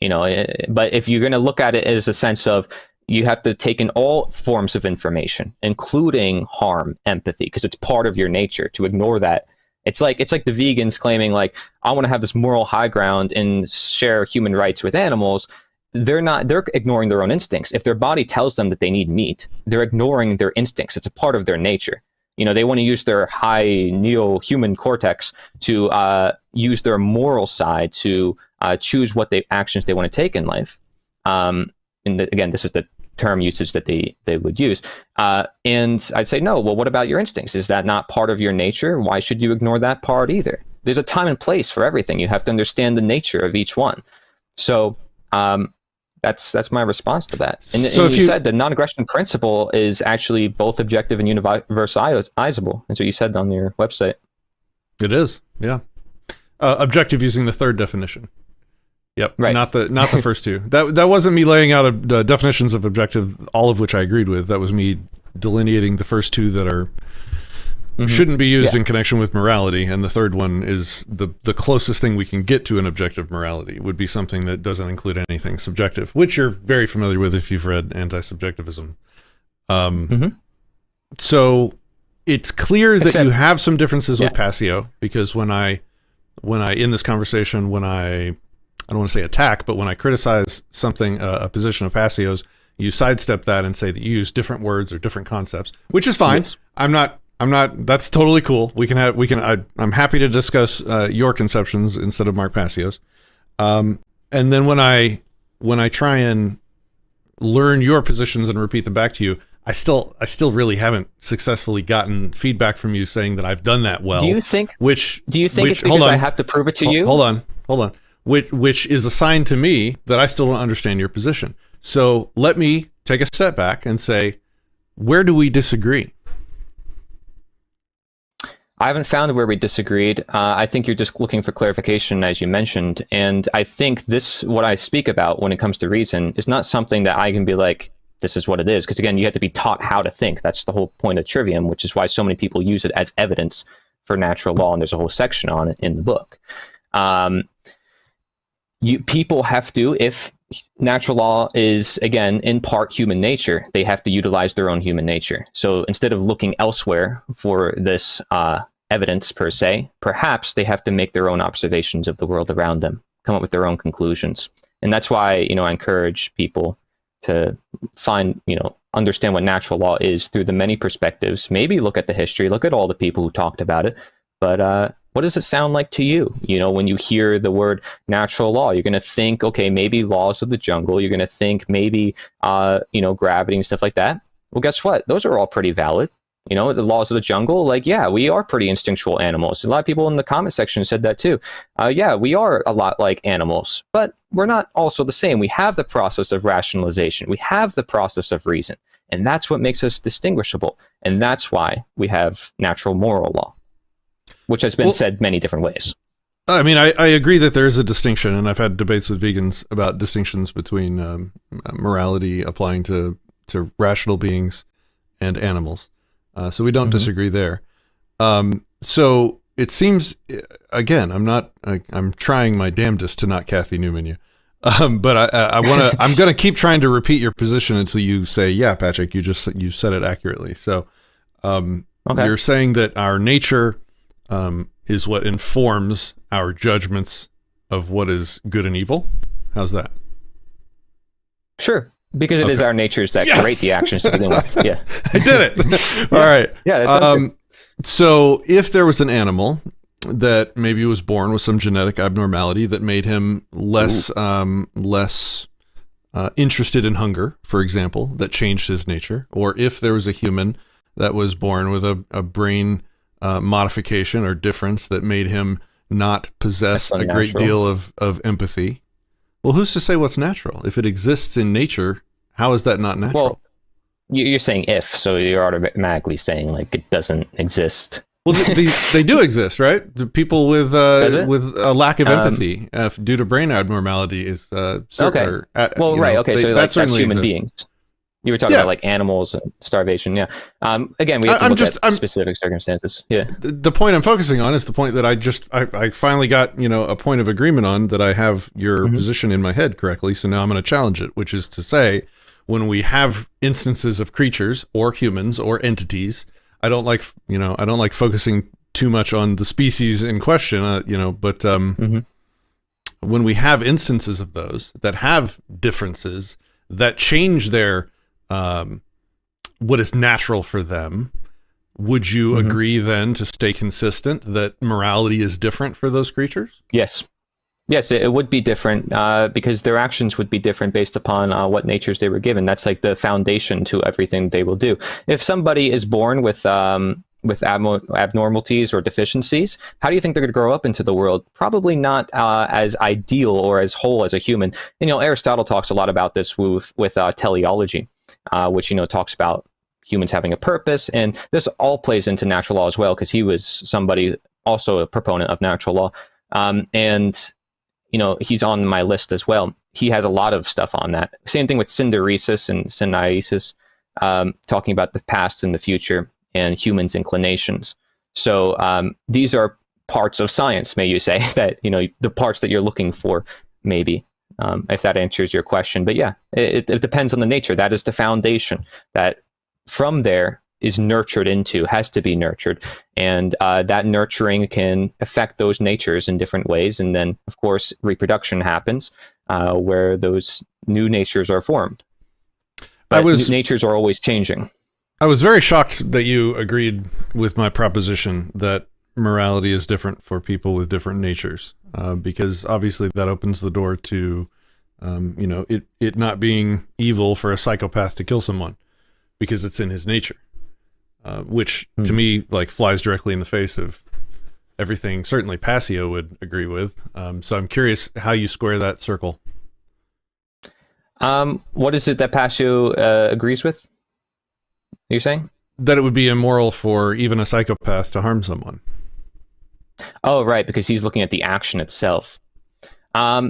But if you're going to look at it as a sense of you have to take in all forms of information, including harm, empathy, because it's part of your nature. To ignore that, it's like the vegans claiming like, I want to have this moral high ground and share human rights with animals. They're ignoring their own instincts. If their body tells them that they need meat, they're ignoring their instincts. It's a part of their nature. They want to use their high neo-human cortex to use their moral side to choose what actions they want to take in life. Again, this is the term usage that they would use. And I'd say, no, well, what about your instincts? Is that not part of your nature? Why should you ignore that part either? There's a time and place for everything. You have to understand the nature of each one. So that's my response to that. And you said the non-aggression principle is actually both objective and universalizable. That's what you said on your website. It is, yeah. Objective using the third definition. Yep, right. Not the first two. That wasn't me laying out definitions of objective, all of which I agreed with. That was me delineating the first two that are shouldn't be used in connection with morality, and the third one is the closest thing we can get to an objective morality would be something that doesn't include anything subjective, which you're very familiar with if you've read anti-subjectivism. So it's clear that you have some differences with Passio, because when I in this conversation, I don't want to say attack, but when I criticize something, a position of Passio's, you sidestep that and say that you use different words or different concepts, which is fine. Yes. I'm not, that's totally cool. I'm happy to discuss your conceptions instead of Mark Passio's. And then when I try and learn your positions and repeat them back to you, I still really haven't successfully gotten feedback from you saying that I've done that well. Do you think it's because I have to prove it to you? Hold on. Which is a sign to me that I still don't understand your position. So let me take a step back and say, where do we disagree? I haven't found where we disagreed. I think you're just looking for clarification, as you mentioned. And I think what I speak about when it comes to reason is not something that I can be like, this is what it is. Because again, you have to be taught how to think. That's the whole point of trivium, which is why so many people use it as evidence for natural law. And there's a whole section on it in the book. People have to, if natural law is, again, in part human nature, they have to utilize their own human nature. So instead of looking elsewhere for this evidence per se, perhaps they have to make their own observations of the world around them, come up with their own conclusions. And that's why, I encourage people to find, understand what natural law is through the many perspectives. Maybe look at the history, look at all the people who talked about it. But what does it sound like to you? When you hear the word natural law, you're going to think, okay, maybe laws of the jungle. You're going to think maybe, gravity and stuff like that. Well, guess what? Those are all pretty valid. The laws of the jungle, we are pretty instinctual animals. A lot of people in the comment section said that too. We are a lot like animals, but we're not also the same. We have the process of rationalization. We have the process of reason. And that's what makes us distinguishable. And that's why we have natural moral law, which has been said many different ways. I mean, I agree that there is a distinction, and I've had debates with vegans about distinctions between morality applying to rational beings and animals. So we don't disagree there. So it seems, again, I'm trying my damnedest to not Kathy Newman you. But I'm going to keep trying to repeat your position until you say, yeah, Patrick, you said it accurately. So you're saying that our nature is what informs our judgments of what is good and evil. How's that? Sure. Because it is our natures that create the actions to begin with. Yeah. I did it. All right. Yeah, that sounds good. So if there was an animal that maybe was born with some genetic abnormality that made him less interested in hunger, for example, that changed his nature, or if there was a human that was born with a brain modification or difference that made him not possess a great deal of empathy. Well, who's to say what's natural? If it exists in nature, how is that not natural? Well, you're saying if, so you're automatically saying like it doesn't exist. Well, they do exist, right? The people with a lack of empathy due to brain abnormality is okay. Okay, so that's human beings. You were talking about like animals and starvation. Yeah. Again, we have to look at specific circumstances. Yeah. The point I'm focusing on is the point that I finally got, a point of agreement on, that I have your position in my head correctly. So now I'm going to challenge it, which is to say, when we have instances of creatures or humans or entities, I don't like focusing too much on the species in question, but when we have instances of those that have differences that change their what is natural for them, would you agree then to stay consistent that morality is different for those creatures? Yes, it would be different because their actions would be different based upon what natures they were given. That's like the foundation to everything they will do. If somebody is born with abnormalities or deficiencies, how do you think they're going to grow up into the world? Probably not as ideal or as whole as a human. And, Aristotle talks a lot about this with teleology, which, talks about humans having a purpose. And this all plays into natural law as well, because he was somebody also a proponent of natural law. And he's on my list as well. He has a lot of stuff on that. Same thing with synderesis and syneresis, talking about the past and the future and humans' inclinations. So these are parts of science, may you say, that, the parts that you're looking for, maybe, if that answers your question. But yeah, it depends on the nature. That is the foundation that from there is nurtured into, has to be nurtured. And that nurturing can affect those natures in different ways. And then, of course, reproduction happens where those new natures are formed. But natures are always changing. I was very shocked that you agreed with my proposition that morality is different for people with different natures, because obviously that opens the door to, it not being evil for a psychopath to kill someone because it's in his nature. Which to me flies directly in the face of everything certainly Passio would agree with. So I'm curious how you square that circle. What is it that Passio agrees with? You're saying? That it would be immoral for even a psychopath to harm someone. Oh, right, because he's looking at the action itself.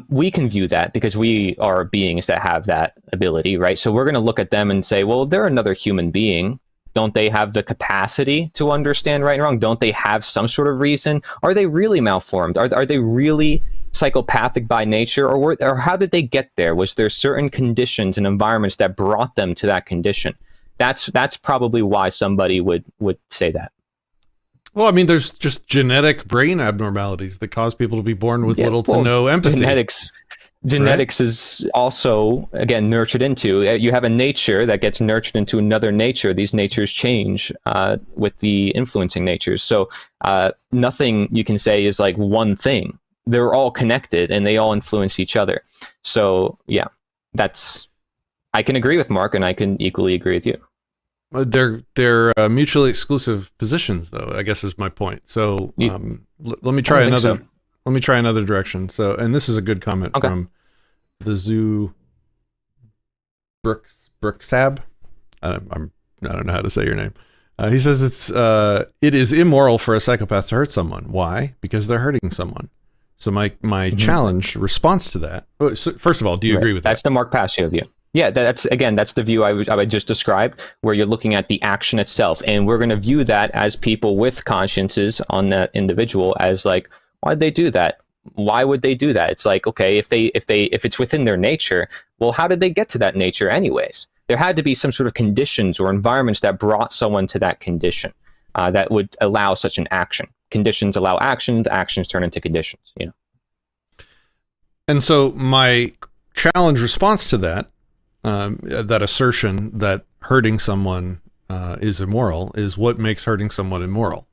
We can view that because we are beings that have that ability, right? So we're going to look at them and say, well, they're another human being. Don't they have the capacity to understand right and wrong? Don't they have some sort of reason? Are they really malformed? Are they really psychopathic by nature? Or how did they get there? Was there certain conditions and environments that brought them to that condition? That's probably why somebody would say that. Well, I mean, there's just genetic brain abnormalities that cause people to be born with little to no empathy. Genetics right? is also, again, nurtured into. You have a nature that gets nurtured into another nature. These natures change with the influencing natures. So nothing you can say is like one thing. They're all connected and they all influence each other. So yeah, I can agree with Mark, and I can equally agree with you. They're mutually exclusive positions, though, I guess is my point. So let me try another. So. Let me try another direction. So, and this is a good comment from the Zoo Brooksab. I don't know how to say your name. He says it is immoral for a psychopath to hurt someone. Why? Because they're hurting someone. So my challenge response to that. So first of all, do you agree with that? That's the Mark Passio view. Yeah, that's the view I would just described, where you're looking at the action itself, and we're going to view that as people with consciences on that individual as like, why'd they do that? Why would they do that? It's like, okay, if it's within their nature, well, how did they get to that nature anyways? There had to be some sort of conditions or environments that brought someone to that condition that would allow such an action. Conditions allow actions, actions turn into conditions, And so my challenge response to that that assertion that hurting someone is immoral is what makes hurting someone immoral.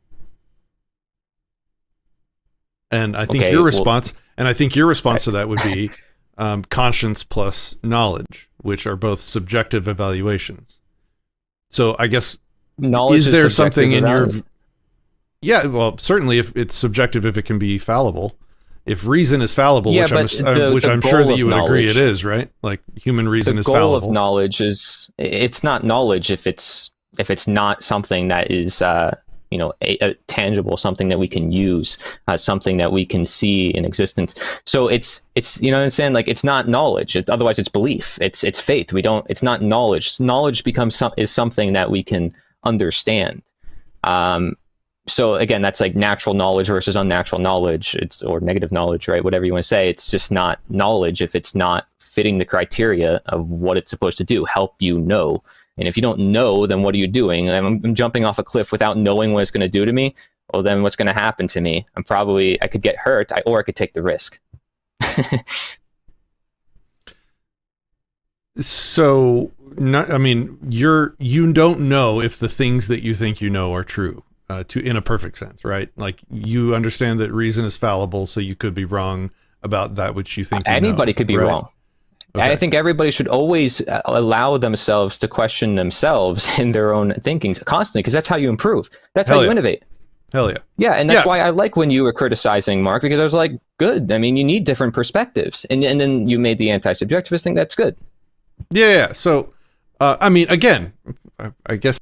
And I think your response to that would be conscience plus knowledge, which are both subjective evaluations. So I guess knowledge is there something in your certainly if it's subjective, if it can be fallible. If reason is fallible, which I'm sure that you would agree it is, right? Like human reason is fallible. The goal of knowledge it's not knowledge if it's not something that is a tangible, something that we can use, something that we can see in existence. So it's you know what I'm saying? Like it's not knowledge. Otherwise it's belief. It's faith. It's not knowledge. Knowledge is something that we can understand. So again, that's like natural knowledge versus unnatural knowledge, or negative knowledge, right? Whatever you want to say. It's just not knowledge if it's not fitting the criteria of what it's supposed to do, help you know. And if you don't know, then what are you doing? I'm jumping off a cliff without knowing what it's going to do to me. Well, then what's going to happen to me? I could get hurt, or I could take the risk. So, you don't know if the things that you think you know are true. In a perfect sense, right? Like you understand that reason is fallible, so you could be wrong about that which you think anybody could be wrong. Okay. I think everybody should always allow themselves to question themselves in their own thinkings constantly, because that's how you improve. That's how you innovate. Hell yeah. Yeah, and that's why I like when you were criticizing Mark, because I was like, good. I mean, you need different perspectives, and then you made the anti-subjectivist thing. That's good. Yeah. So, again, I guess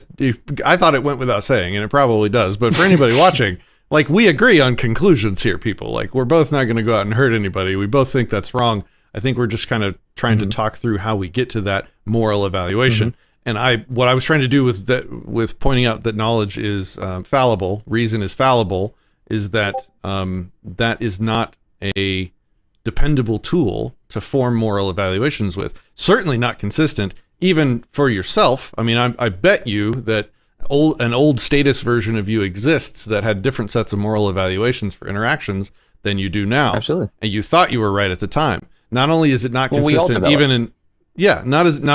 I thought it went without saying, and it probably does. But for anybody watching, like we agree on conclusions here, people. Like we're both not going to go out and hurt anybody. We both think that's wrong. I think we're just kind of trying to talk through how we get to that moral evaluation. And what I was trying to do with pointing out that knowledge is fallible, reason is fallible, is that that is not a dependable tool to form moral evaluations with. Certainly not consistent, even for yourself. I mean, I bet you that an old status version of you exists that had different sets of moral evaluations for interactions than you do now. Absolutely. And you thought you were right at the time. Not only is it not consistent, not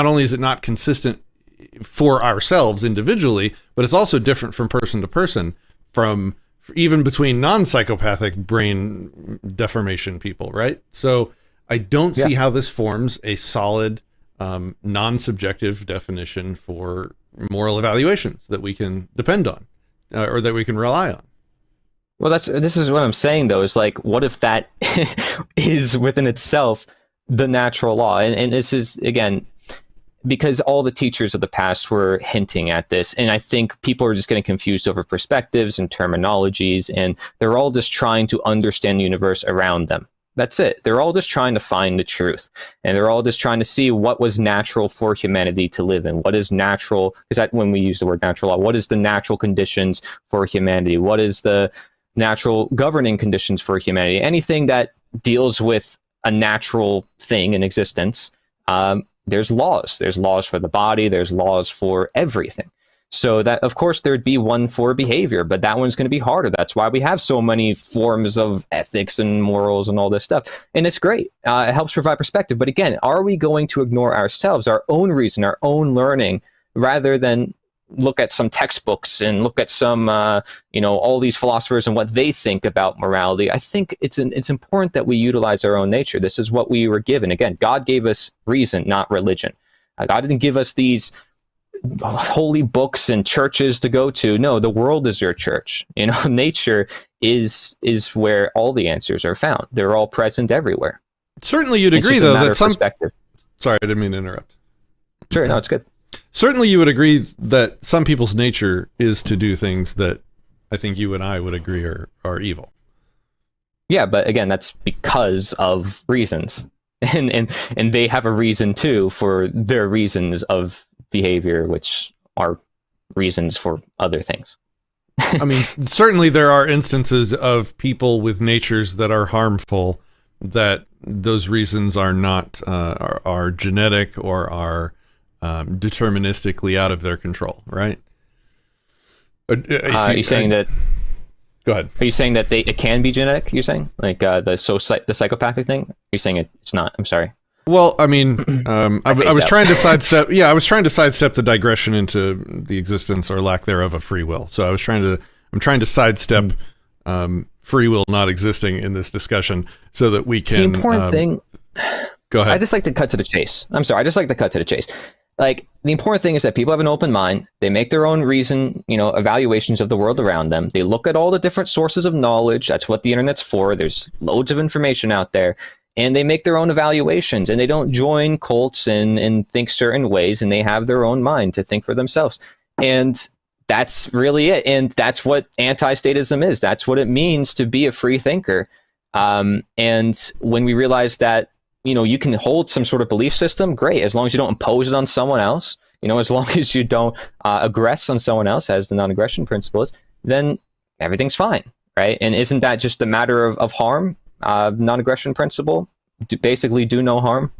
only is it not consistent for ourselves individually, but it's also different from person to person, from even between non-psychopathic brain deformation people, right? So I don't see how this forms a solid non-subjective definition for moral evaluations that we can depend on or that we can rely on. Well, this is what I'm saying, though, is like, what if that is within itself the natural law? And this is, again, because all the teachers of the past were hinting at this. And I think people are just getting confused over perspectives and terminologies, and they're all just trying to understand the universe around them. That's it. They're all just trying to find the truth. And they're all just trying to see what was natural for humanity to live in. What is natural? Is that when we use the word natural law? What is the natural conditions for humanity? What is the natural governing conditions for humanity? Anything that deals with a natural thing in existence, there's laws. There's laws for the body. There's laws for everything. So that, of course, there'd be one for behavior, but that one's going to be harder. That's why we have so many forms of ethics and morals and all this stuff. And it's great. It helps provide perspective. But again, are we going to ignore ourselves, our own reason, our own learning, rather than look at some textbooks and look at some, all these philosophers and what they think about morality? I think it's important that we utilize our own nature. This is what we were given. Again, God gave us reason, not religion. God didn't give us these holy books and churches to go to. No, the world is your church. Nature is where all the answers are found. They're all present everywhere. Certainly you'd agree, though, that some perspective. Sorry, I didn't mean to interrupt. Sure, no, it's good. Certainly you would agree that some people's nature is to do things that I think you and I would agree are evil. Yeah, but again, that's because of reasons. And they have a reason too for their reasons of behavior, which are reasons for other things. I mean, certainly there are instances of people with natures that are harmful, that those reasons are not are genetic or are deterministically out of their control, right? Are you saying that? Go ahead. Are you saying that it can be genetic? You're saying like the psychopathic thing? You're saying it's not? I'm sorry. Well, I mean, I was out. trying to sidestep. Yeah, I was trying to sidestep the digression into the existence or lack thereof of free will. So I'm trying to sidestep free will not existing in this discussion so that we can. The important thing. Go ahead. I just like to cut to the chase. I'm sorry. I just like to cut to the chase. Like, the important thing is that people have an open mind. They make their own evaluations of the world around them. They look at all the different sources of knowledge. That's what the internet's for. There's loads of information out there. And they make their own evaluations, and they don't join cults and think certain ways, and they have their own mind to think for themselves. And that's really it. And that's what anti-statism is. That's what it means to be a free thinker. And when we realize that, you can hold some sort of belief system, great, as long as you don't impose it on someone else, as long as you don't aggress on someone else, as the non-aggression principle is, then everything's fine, right? And isn't that just a matter of harm? Non-aggression principle, basically do no harm.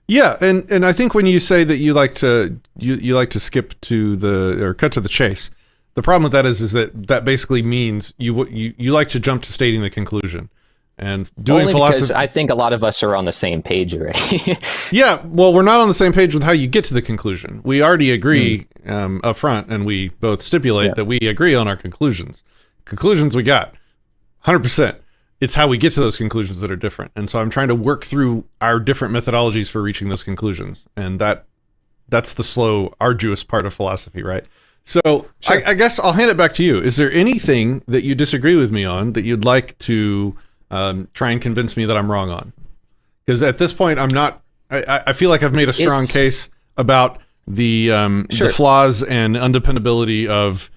Yeah, and I think when you say that you like to skip to or cut to the chase, the problem with that is that basically means you like to jump to stating the conclusion. And doing only philosophy, because I think a lot of us are on the same page already. Yeah, well, we're not on the same page with how you get to the conclusion. We already agree up front, and we both stipulate that we agree on our conclusions. Conclusions we got. 100%. It's how we get to those conclusions that are different. And so I'm trying to work through our different methodologies for reaching those conclusions. And that's the slow, arduous part of philosophy, right? So sure. I guess I'll hand it back to you. Is there anything that you disagree with me on that you'd like to try and convince me that I'm wrong on? Because at this point, I'm not, I feel like I've made a strong case about the flaws and undependability of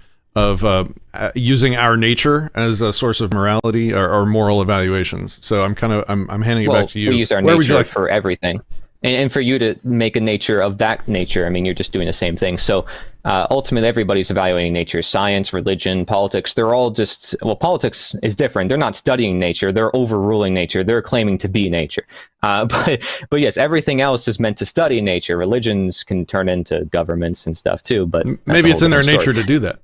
using our nature as a source of morality or moral evaluations. So I'm handing it back to you. We use our nature for everything. And for you to make a nature of that nature, I mean, you're just doing the same thing. So ultimately, everybody's evaluating nature. Science, religion, politics, they're all just, politics is different. They're not studying nature. They're overruling nature. They're claiming to be nature. But yes, everything else is meant to study nature. Religions can turn into governments and stuff too. But maybe it's in their nature to do that.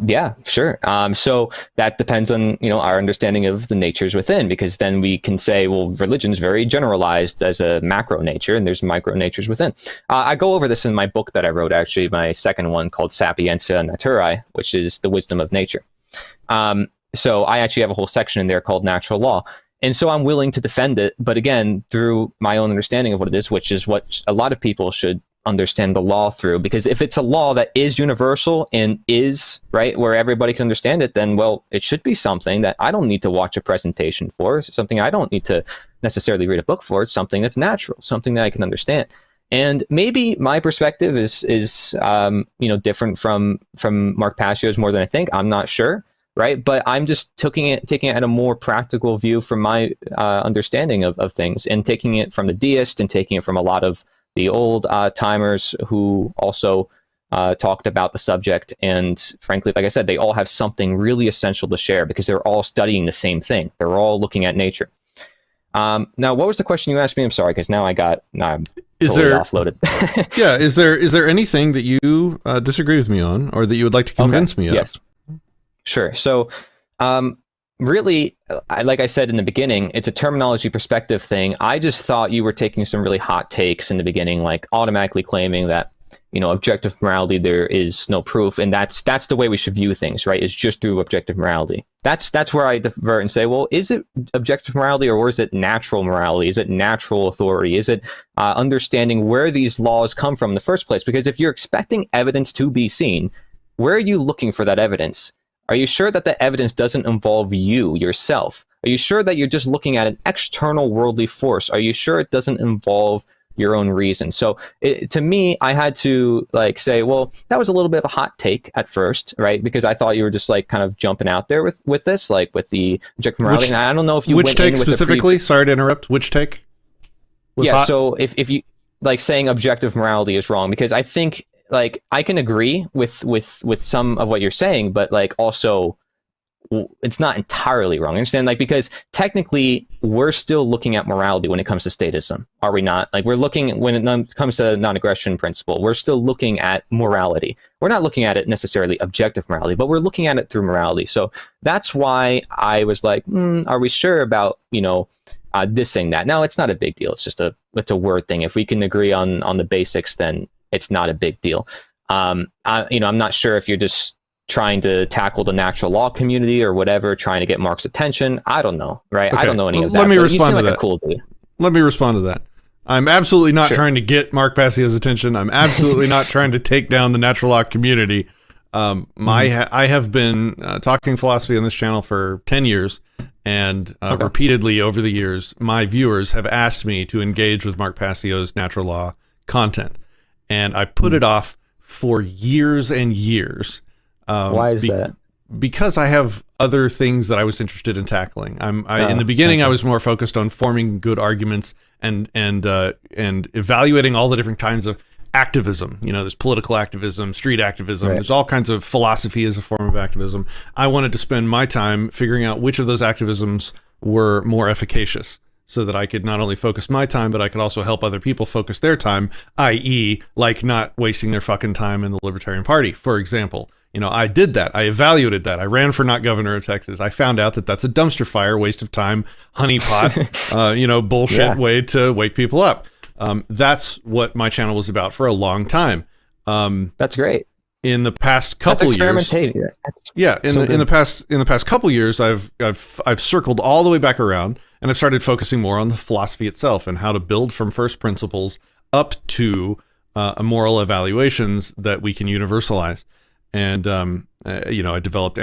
Yeah, sure. So that depends on, our understanding of the natures within, because then we can say, well, religion's very generalized as a macro nature, and there's micro natures within. I go over this in my book that I wrote, actually, my second one called Sapientia Naturae, which is the wisdom of nature. So I actually have a whole section in there called natural law. And so I'm willing to defend it, but again, through my own understanding of what it is, which is what a lot of people should understand the law through, because if it's a law that is universal and is right where everybody can understand it, then it should be something that I don't need to watch a presentation for. It's something I don't need to necessarily read a book for. It's something that's natural, something that I can understand. And maybe my perspective is different from Mark Passio's more than I think. I'm not sure, right? But I'm just taking it at a more practical view from my understanding of things, and taking it from the deist and taking it from a lot of the old timers who also talked about the subject. And frankly, like I said, they all have something really essential to share because they're all studying the same thing. They're all looking at nature. Now, what was the question you asked me? I'm sorry, because now I'm totally offloaded. Yeah, is there anything that you disagree with me on, or that you would like to convince me of? Yes. Sure. So really, like I said in the beginning, it's a terminology perspective thing. I just thought you were taking some really hot takes in the beginning, like automatically claiming that, objective morality, there is no proof. And that's the way we should view things, right? Is just through objective morality. That's where I divert and say, well, is it objective morality, or is it natural morality? Is it natural authority? Is it understanding where these laws come from in the first place? Because if you're expecting evidence to be seen, where are you looking for that evidence? Are you sure that the evidence doesn't involve you, yourself? Are you sure that you're just looking at an external worldly force? Are you sure it doesn't involve your own reason? So to me, I had to say, well, that was a little bit of a hot take at first, right? Because I thought you were just kind of jumping out there with this, with the objective morality. And I don't know if you which went take in with specifically. Sorry to interrupt. Which take? Was hot? So if you saying objective morality is wrong, because I think I can agree with some of what you're saying, but also it's not entirely wrong. Understand? Like, because technically we're still looking at morality when it comes to statism, are we not? Like, we're looking, when it comes to non-aggression principle, we're still looking at morality. We're not looking at it necessarily objective morality, but we're looking at it through morality. So that's why I was like, are we sure about, this saying that? Now, it's not a big deal. It's just it's a word thing. If we can agree on the basics, then it's not a big deal. I'm not sure if you're just trying to tackle the natural law community or whatever, trying to get Mark's attention. I don't know, right? Okay. I don't know any of that. Let me respond to that. A cool dude. Let me respond to that. I'm absolutely not trying to get Mark Passio's attention. I'm absolutely not trying to take down the natural law community. I have been talking philosophy on this channel for 10 years, and repeatedly over the years, my viewers have asked me to engage with Mark Passio's natural law content, and I put it off for years and years. Why is that? Because I have other things that I was interested in tackling. In the beginning, I was more focused on forming good arguments and evaluating all the different kinds of activism. There's political activism, street activism. Right. There's all kinds of philosophy as a form of activism. I wanted to spend my time figuring out which of those activisms were more efficacious, so that I could not only focus my time, but I could also help other people focus their time, i.e., like not wasting their fucking time in the Libertarian Party, for example. I did that. I evaluated that. I ran for not governor of Texas. I found out that that's a dumpster fire, waste of time, honeypot, bullshit way to wake people up. That's what my channel was about for a long time. That's great. In the past couple years, in the past couple years, I've circled all the way back around, and I've started focusing more on the philosophy itself and how to build from first principles up to moral evaluations that we can universalize. And I developed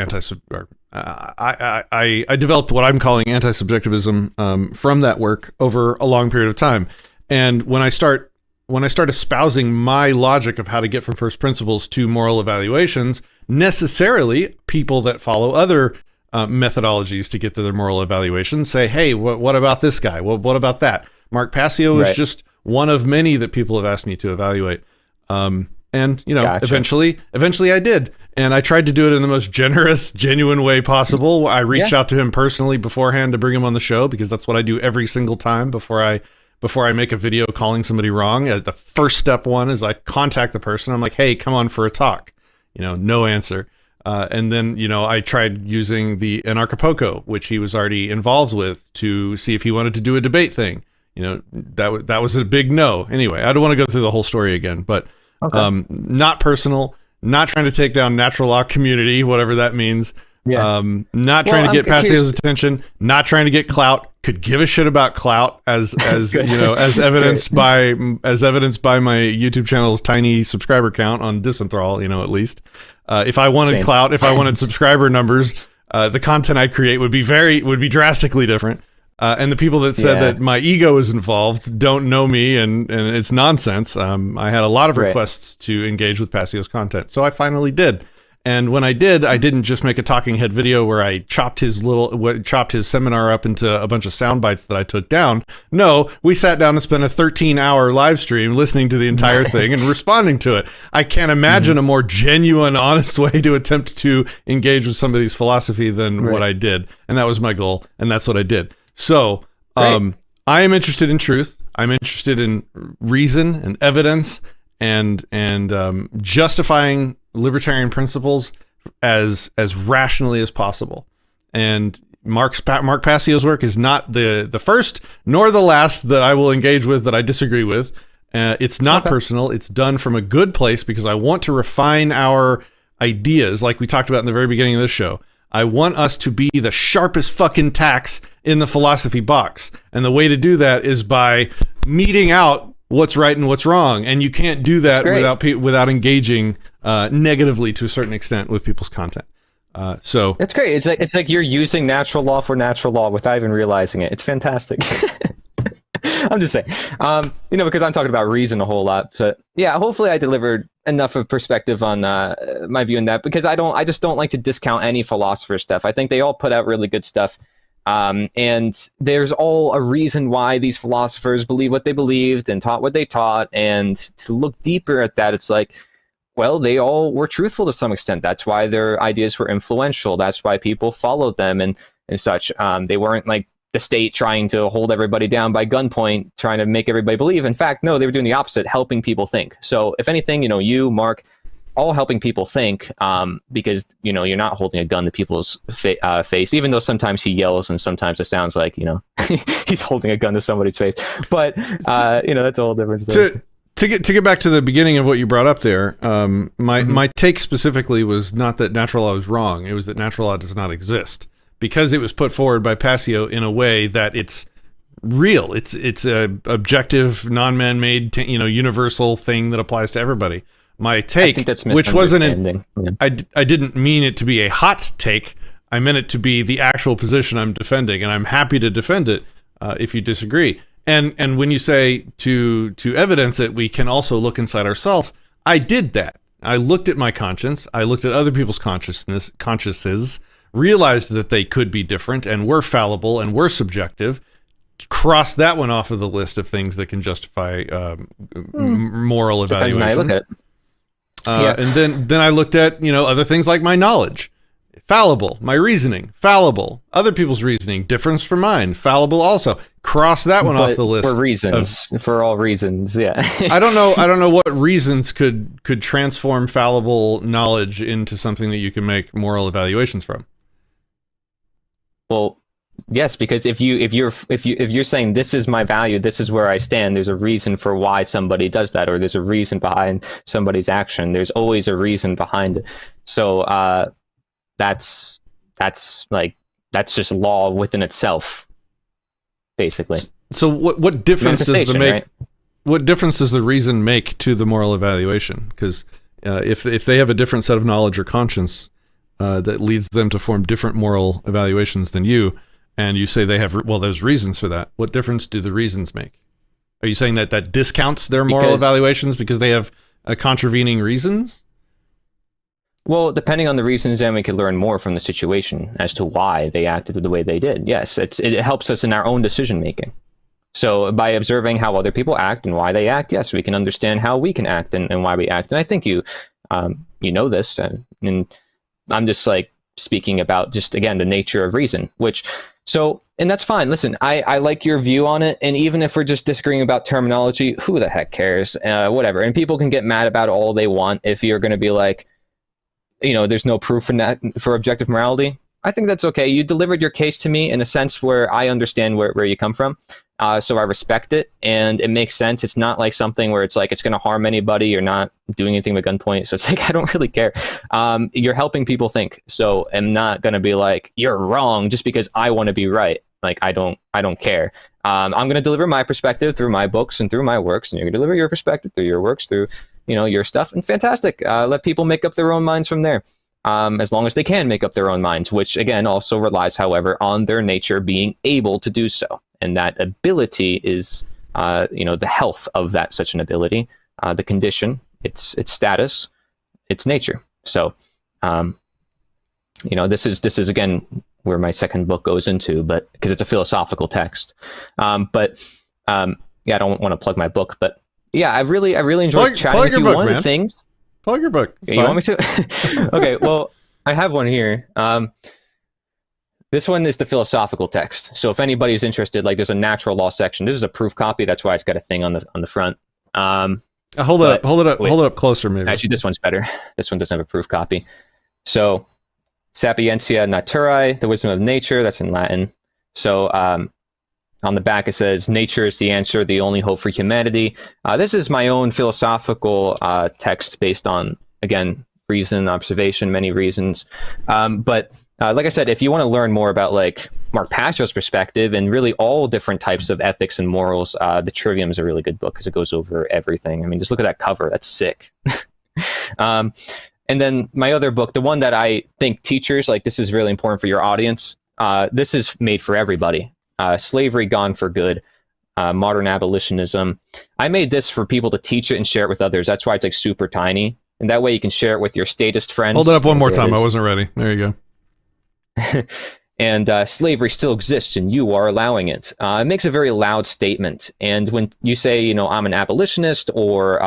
I developed what I'm calling anti-subjectivism from that work over a long period of time. And when I start espousing my logic of how to get from first principles to moral evaluations, necessarily people that follow other methodologies to get to their moral evaluations say, hey, what about this guy? Well, what about that? Mark Passio is just one of many that people have asked me to evaluate. And gotcha. eventually I did. And I tried to do it in the most generous, genuine way possible. I reached out to him personally beforehand to bring him on the show, because that's what I do every single time before I make a video calling somebody wrong. The first step one is I contact the person. I'm like, hey, come on for a talk. No answer. And then, I tried using the Anarchapulco, which he was already involved with, to see if he wanted to do a debate thing. That was a big no. Anyway, I don't want to go through the whole story again, but not personal, not trying to take down natural law community, whatever that means. Not trying to get Passio's attention, not trying to get clout. Could give a shit about clout as as evidenced by my YouTube channel's tiny subscriber count on Disenthrall, at least. If I wanted clout, if I wanted subscriber numbers, the content I create would be drastically different. And the people that said that my ego is involved don't know me, and it's nonsense. I had a lot of requests to engage with Passio's content, so I finally did. And when I did, I didn't just make a talking head video where I chopped his seminar up into a bunch of sound bites that I took down. No, we sat down and spent a 13-hour live stream listening to the entire thing and responding to it. I can't imagine a more genuine, honest way to attempt to engage with somebody's philosophy than what I did. And that was my goal, and that's what I did. So I am interested in truth. I'm interested in reason and evidence and justifying libertarian principles as rationally as possible. And Mark Passio's work is not the first nor the last that I will engage with that I disagree with. It's not personal. It's done from a good place because I want to refine our ideas, like we talked about in the very beginning of this show. I want us to be the sharpest fucking tacks in the philosophy box. And the way to do that is by meting out what's right and what's wrong. And you can't do that without engaging negatively to a certain extent with people's content. So that's great. It's like you're using natural law for natural law without even realizing it. It's fantastic. I'm just saying, because I'm talking about reason a whole lot. But yeah, hopefully I delivered enough of perspective on my view on that, because I just don't like to discount any philosopher stuff. I think they all put out really good stuff. And there's all a reason why these philosophers believe what they believed and taught what they taught. And to look deeper at that, it's like, Well, they all were truthful to some extent. That's why their ideas were influential. That's why people followed them and such. They weren't like the state trying to hold everybody down by gunpoint, trying to make everybody believe. In fact, no, they were doing the opposite, helping people think. So if anything, you, Mark, all helping people think, because, you're not holding a gun to people's face, even though sometimes he yells and sometimes it sounds like, he's holding a gun to somebody's face. But, that's a whole different story. To get back to the beginning of what you brought up there, my take specifically was not that natural law was wrong. It was that natural law does not exist because it was put forward by Passio in a way that it's real. It's a objective, non-man-made, universal thing that applies to everybody. My take, which wasn't I didn't mean it to be a hot take. I meant it to be the actual position I'm defending, and I'm happy to defend it if you disagree. And when you say to evidence it, we can also look inside ourselves. I did that. I looked at my conscience. I looked at other people's consciences, realized that they could be different and were fallible and were subjective. Crossed that one off of the list of things that can justify moral evaluations. And then I looked at other things like my knowledge. Fallible. My reasoning, fallible. Other people's reasoning, difference from mine, fallible also. Cross that one off the list. For reasons, for all reasons, yeah. I don't know what reasons could transform fallible knowledge into something that you can make moral evaluations from. Well, yes, because if you're saying this is my value, this is where I stand, there's a reason for why somebody does that, or there's a reason behind somebody's action. There's always a reason behind it. So that's just law within itself, basically. So what difference does what difference does the reason make to the moral evaluation? Because if they have a different set of knowledge or conscience that leads them to form different moral evaluations than you, and you say they have there's reasons for that. What difference do the reasons make? Are you saying that discounts their moral evaluations because they have contravening reasons? Well, depending on the reasons, then we could learn more from the situation as to why they acted the way they did. Yes, it helps us in our own decision making. So by observing how other people act and why they act, yes, we can understand how we can act and why we act. And I think you know this, and I'm just like speaking about just, again, the nature of reason, and that's fine. Listen, I like your view on it. And even if we're just disagreeing about terminology, who the heck cares? Whatever. And people can get mad about all they want if you're going to be like, there's no proof in that for objective morality. I think that's okay. You delivered your case to me in a sense where I understand where you come from. So I respect it and it makes sense. It's not like something where it's like, it's going to harm anybody. You're not doing anything with gunpoint. So it's like, I don't really care. You're helping people think. So I'm not going to be like, you're wrong just because I want to be right. Like, I don't care. I'm going to deliver my perspective through my books and through my works. And you're going to deliver your perspective through your works, through your stuff, and fantastic. Let people make up their own minds from there, as long as they can make up their own minds, which again also relies, however, on their nature being able to do so, and that ability is, the health of that such an ability, the condition, its status, its nature. So, this is again where my second book goes into, but because it's a philosophical text, I don't want to plug my book, but. Yeah, I really enjoyed chatting with you. One of the things. Plug your book. You want me to? Okay, well, I have one here. This one is the philosophical text. So if anybody's interested, like there's a natural law section. This is a proof copy. That's why it's got a thing on the front. Hold it up closer, maybe. Actually, this one's better. This one doesn't have a proof copy. So, Sapientia Naturae, the wisdom of nature. That's in Latin. So, on the back, it says, nature is the answer, the only hope for humanity. This is my own philosophical text based on, again, reason, observation, many reasons. But like I said, if you want to learn more about like Mark Passio's perspective and really all different types of ethics and morals, the Trivium is a really good book because it goes over everything. I mean, just look at that cover. That's sick. And then my other book, the one that I think teachers, like this is really important for your audience. This is made for everybody. Slavery Gone for Good, Modern Abolitionism. I made this for people to teach it and share it with others. That's why it's like super tiny. And that way you can share it with your statist friends. Hold it up one more time. I wasn't ready. There you go. and slavery still exists and you are allowing it. It makes a very loud statement. And when you say, you know, I'm an abolitionist, or,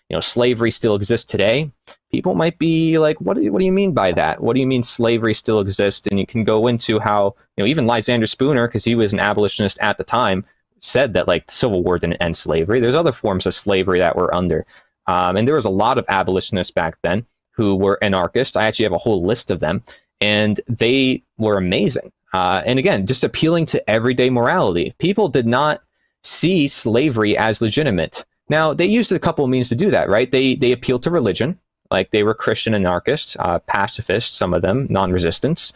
you know, slavery still exists today, people might be like, what do you mean by that? What do you mean slavery still exists? And you can go into how, you know, even Lysander Spooner, because he was an abolitionist at the time, said that like Civil War didn't end slavery. There's other forms of slavery that we're under. And there was a lot of abolitionists back then who were anarchists. I actually have a whole list of them, and they were amazing. And again, just appealing to everyday morality. People did not see slavery as legitimate. Now, they used a couple of means to do that, right? They appealed to religion. Like, they were Christian anarchists, pacifists, some of them, non-resistance.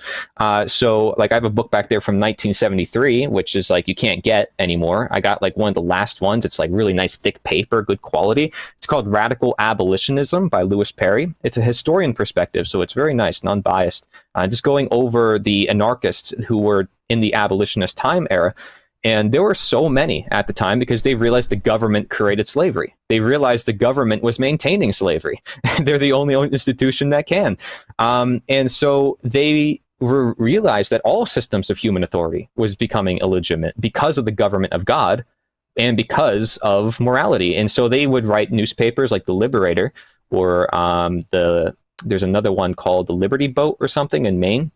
So, like, I have a book back there from 1973, which is, like, you can't get anymore. I got, like, one of the last ones. It's, like, really nice, thick paper, good quality. It's called Radical Abolitionism by Lewis Perry. It's a historian perspective, so it's very nice, non-biased. Just going over the anarchists who were in the abolitionist time era. And there were so many at the time because they realized the government created slavery. They realized the government was maintaining slavery. They're the only institution that can. And so they realized that all systems of human authority was becoming illegitimate because of the government of God and because of morality. And so they would write newspapers like The Liberator, or there's another one called The Liberty Boat or something in Maine.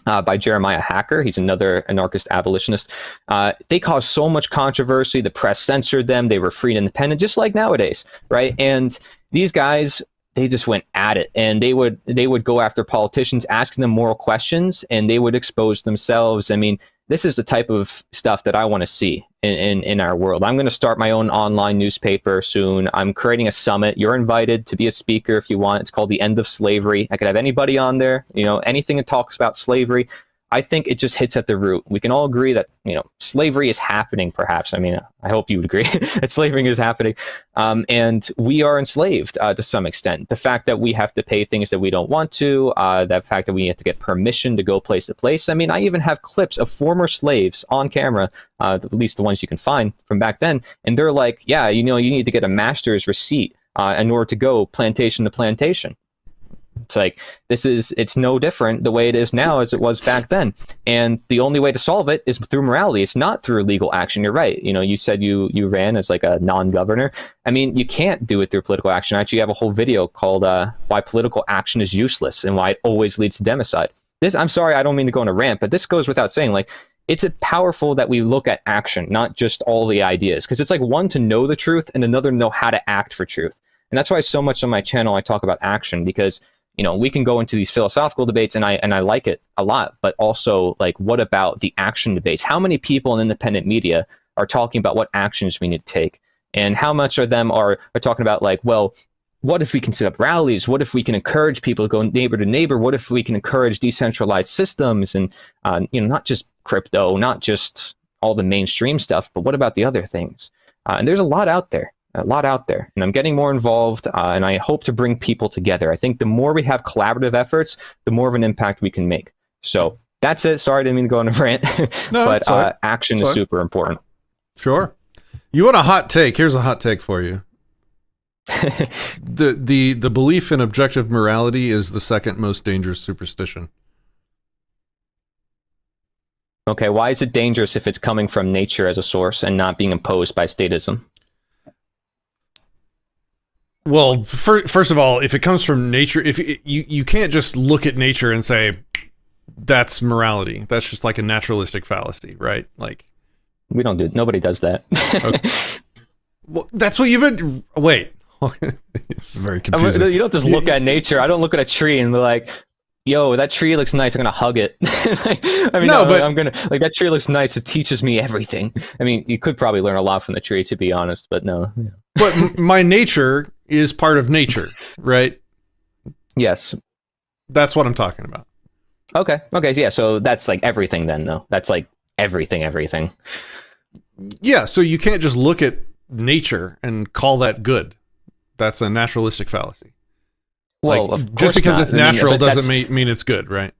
By Jeremiah Hacker. He's another anarchist abolitionist. They caused so much controversy. The press censored them. They were free and independent, just like nowadays, right? And these guys, they just went at it, and they would go after politicians, asking them moral questions, and they would expose themselves. I mean, this is the type of stuff that I want to see in our world. I'm going to start my own online newspaper soon. I'm creating a summit. You're invited to be a speaker if you want. It's called The End of Slavery. I could have anybody on there, you know, anything that talks about slavery. I think it just hits at the root. We can all agree that, you know, slavery is happening, perhaps. I mean, I hope you would agree that slavery is happening. And we are enslaved to some extent. The fact that we have to pay things that we don't want to, that fact that we have to get permission to go place to place. I mean, I even have clips of former slaves on camera, at least the ones you can find from back then. And they're like, yeah, you know, you need to get a master's receipt in order to go plantation to plantation. It's like, it's no different the way it is now as it was back then. And the only way to solve it is through morality. It's not through legal action. You're right. You know, you said you ran as like a non-governor. I mean, you can't do it through political action. I actually have a whole video called Why Political Action is Useless and Why It Always Leads to Democide. I'm sorry, I don't mean to go on a rant, but this goes without saying, like, it's powerful that we look at action, not just all the ideas. Because it's like, one, to know the truth, and another, to know how to act for truth. And that's why so much on my channel I talk about action, because, you know, we can go into these philosophical debates, and I like it a lot, but also, like, what about the action debates? How many people in independent media are talking about what actions we need to take? And how much of them are talking about, like, well, what if we can set up rallies? What if we can encourage people to go neighbor to neighbor? What if we can encourage decentralized systems and, you know, not just crypto, not just all the mainstream stuff, but what about the other things? And there's a lot out there. And I'm getting more involved, and I hope to bring people together. I think the more we have collaborative efforts, the more of an impact we can make. So that's it. Sorry, I didn't mean to go on a rant, No, but action is super important. Sure. You want a hot take? Here's a hot take for you. The belief in objective morality is the second most dangerous superstition. Okay, why is it dangerous if it's coming from nature as a source and not being imposed by statism? Well, first of all, if it comes from nature, you can't just look at nature and say that's morality. That's just like a naturalistic fallacy, right? Like, nobody does that. Okay. Well, that's what you've been. Wait, it's very confusing. You don't just look at nature. I don't look at a tree and be like, yo, that tree looks nice. I'm going to hug it. I'm going to, like, that tree looks nice. It teaches me everything. I mean, you could probably learn a lot from the tree, to be honest, but no. But my nature is part of nature, right? Yes. That's what I'm talking about. Okay. Yeah. So that's like everything then, though. That's like everything. Yeah. So you can't just look at nature and call that good. That's a naturalistic fallacy. Well, like, of course just because not. it's natural doesn't mean it's good, right?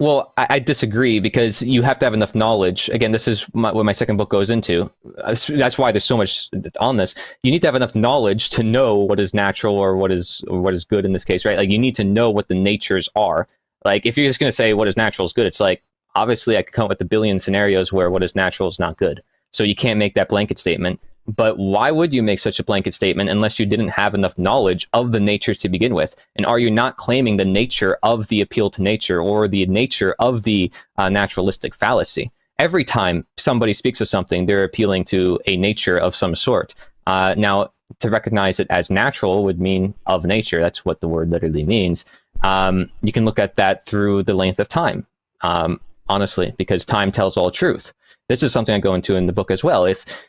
Well, I disagree, because you have to have enough knowledge. Again, this is what my second book goes into. That's why there's so much on this. You need to have enough knowledge to know what is natural or what is good in this case, right? Like, you need to know what the natures are. Like, if you're just going to say what is natural is good, it's like, Obviously, I could come up with a billion scenarios where what is natural is not good. So you can't make that blanket statement. But why would you make such a blanket statement unless you didn't have enough knowledge of the natures to begin with? And are you not claiming the nature of the appeal to nature or the nature of the naturalistic fallacy? Every time somebody speaks of something, they're appealing to a nature of some sort. Now, to recognize it as natural would mean of nature. That's what the word literally means. You can look at that through the length of time, honestly, because time tells all truth. This is something I go into in the book as well. If,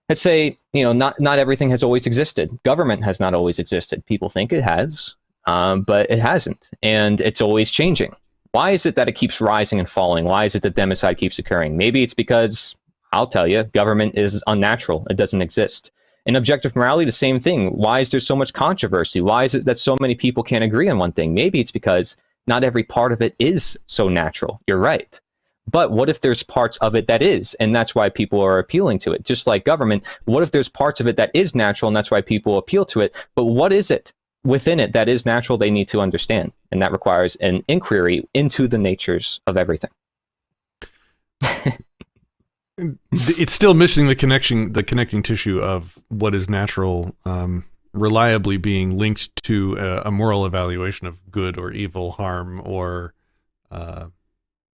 let's say, not everything has always existed. Government has not always existed. People think it has, but it hasn't. And it's always changing. Why is it that it keeps rising and falling? Why is it that democide keeps occurring? Maybe it's because, I'll tell you, government is unnatural. It doesn't exist. In objective morality, the same thing. Why is there so much controversy? Why is it that so many people can't agree on one thing? Maybe it's because not every part of it is so natural. You're right. But what if there's parts of it that is, and that's why people are appealing to it? Just like government, what if there's parts of it that is natural, and that's why people appeal to it? But what is it within it that is natural they need to understand? And that requires an inquiry into the natures of everything. It's still missing the connecting tissue of what is natural, reliably being linked to a moral evaluation of good or evil, harm, or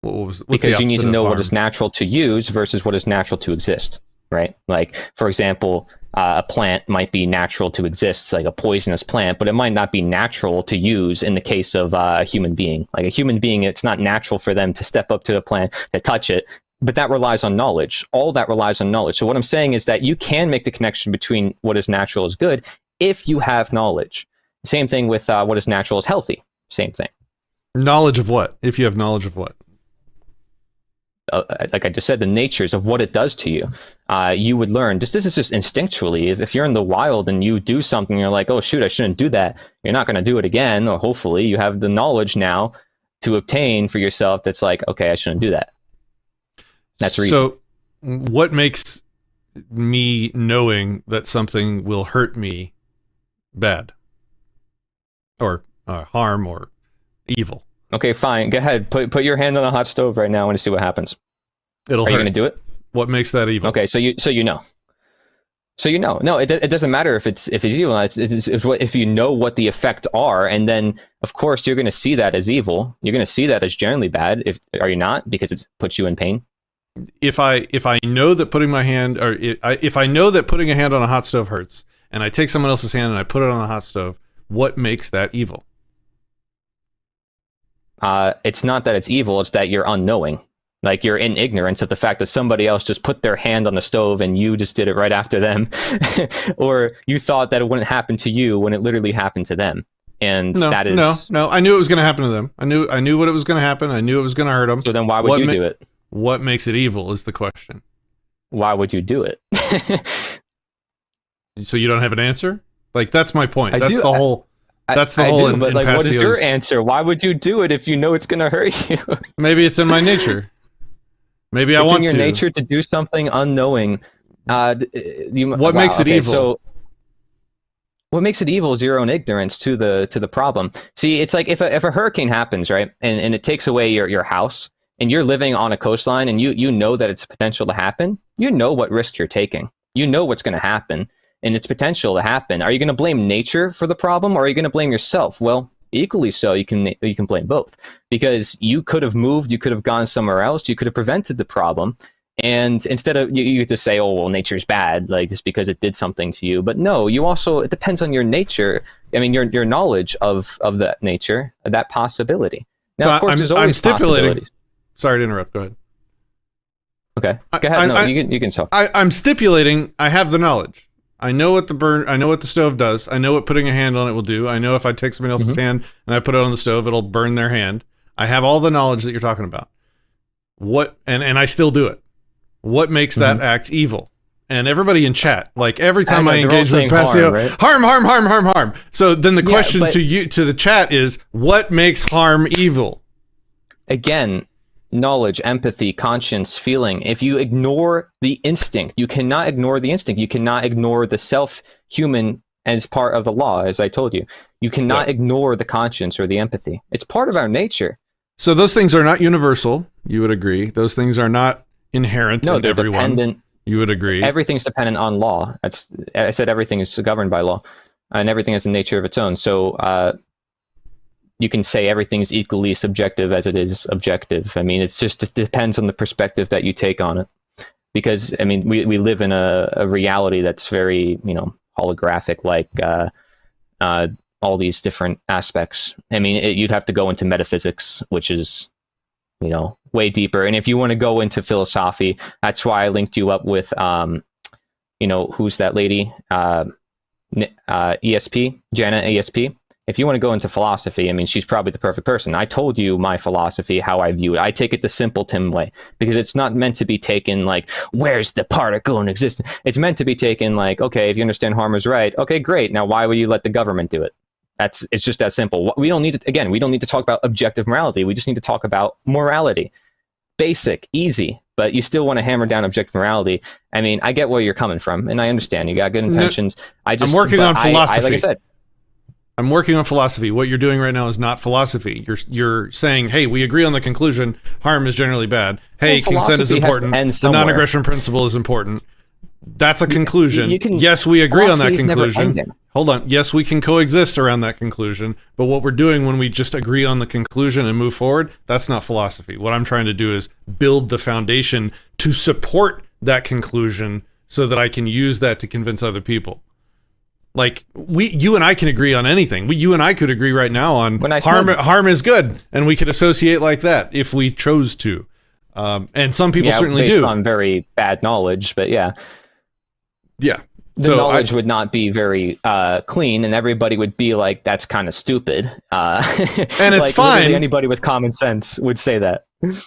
what's because you need to know what is natural to use versus what is natural to exist, right? Like, for example, a plant might be natural to exist, like a poisonous plant, but it might not be natural to use in the case of a human being. Like a human being, it's not natural for them to step up to a plant, to touch it, but that relies on knowledge. All that relies on knowledge. So what I'm saying is that you can make the connection between what is natural is good if you have knowledge. Same thing with what is natural is healthy. Same thing. Knowledge of what? If you have knowledge of what? Like I just said, the natures of what it does to you, you would learn. This is just instinctually. If you're in the wild and you do something, you're like, oh, shoot, I shouldn't do that. You're not going to do it again, or hopefully you have the knowledge now to obtain for yourself that's like, okay, I shouldn't do that. That's reason. So what makes me knowing that something will hurt me bad or harm or evil? Okay, fine. Go ahead. Put your hand on the hot stove right now. I want to see what happens. Are you going to do it? What makes that evil? Okay, so you know. So you know. No, it doesn't matter if it's evil. It's what, if you know what the effects are, and then of course you're going to see that as evil. You're going to see that as generally bad. Are you not? Because it puts you in pain. If I know that putting my hand, or if I know that putting a hand on a hot stove hurts, and I take someone else's hand and I put it on the hot stove, what makes that evil? It's not that it's evil, it's that you're unknowing. Like you're in ignorance of the fact that somebody else just put their hand on the stove and you just did it right after them. Or you thought that it wouldn't happen to you when it literally happened to them. And that is... No, I knew it was going to happen to them. I knew what it was going to happen. I knew it was going to hurt them. So then why would you do it? What makes it evil is the question. Why would you do it? So you don't have an answer? Like, that's my point. That's the whole... But what is your answer? Why would you do it if you know it's going to hurt you? Maybe it's in my nature. Maybe I want to. It's in your nature to do something unknowing. What makes it evil? So what makes it evil is your own ignorance to the problem. See, it's like if a hurricane happens, right, and it takes away your house, and you're living on a coastline, and you know that it's potential to happen. You know what risk you're taking. You know what's going to happen. And its potential to happen. Are you going to blame nature for the problem, or are you going to blame yourself? Well, equally so, you can blame both, because you could have moved, you could have gone somewhere else, you could have prevented the problem, and instead of you just say, oh well, nature's bad, like just because it did something to you. But no, you also, it depends on your nature. I mean, your knowledge of that nature, that possibility. Now, so of course, there's always possibilities. Sorry to interrupt. Go ahead. Okay, go ahead. You can talk. I'm stipulating. I have the knowledge. I know what the stove does. I know what putting a hand on it will do. I know if I take somebody else's hand and I put it on the stove, it'll burn their hand. I have all the knowledge that you're talking about. And I still do it. What makes that act evil? And everybody in chat, like every time I engage with Passio, harm. So then the question to the chat is, what makes harm evil? Again, knowledge, empathy, conscience, feeling. If you ignore the instinct, you cannot ignore the instinct. You cannot ignore the self-human as part of the law, as I told you. You cannot ignore the conscience or the empathy. It's part of our nature. So those things are not universal. You would agree. Those things are not inherent No, in they're everyone. dependent. You would agree. Everything's dependent on law. I said everything is governed by law, and everything has a nature of its own. So you can say everything's equally subjective as it is objective. I mean, it depends on the perspective that you take on it. Because, I mean, we live in a reality that's very, holographic, like all these different aspects. I mean, you'd have to go into metaphysics, which is, way deeper. And if you want to go into philosophy, that's why I linked you up with, who's that lady? ESP, Jana ESP. If you want to go into philosophy, I mean, she's probably the perfect person. I told you my philosophy, how I view it. I take it the simpleton way, because it's not meant to be taken like, where's the particle in existence? It's meant to be taken like, okay, if you understand harm is right, okay, great. Now, why would you let the government do it? It's just that simple. We don't need to talk about objective morality. We just need to talk about morality. Basic, easy, but you still want to hammer down objective morality. I mean, I get where you're coming from, and I understand you got good intentions. I'm working on philosophy. Like I said, I'm working on philosophy. What you're doing right now is not philosophy. You're saying, hey, we agree on the conclusion. Harm is generally bad. Hey, consent is important. The non-aggression principle is important. That's a conclusion. Yes, we agree on that conclusion. Hold on. Yes, we can coexist around that conclusion. But what we're doing when we just agree on the conclusion and move forward, that's not philosophy. What I'm trying to do is build the foundation to support that conclusion so that I can use that to convince other people. Like, you and I can agree on anything. You and I could agree right now on harm is good, and we could associate like that if we chose to. And some people certainly based do. On very bad knowledge, but yeah. Yeah. The knowledge would not be very clean, and everybody would be like, that's kind of stupid. And it's fine. Anybody with common sense would say that.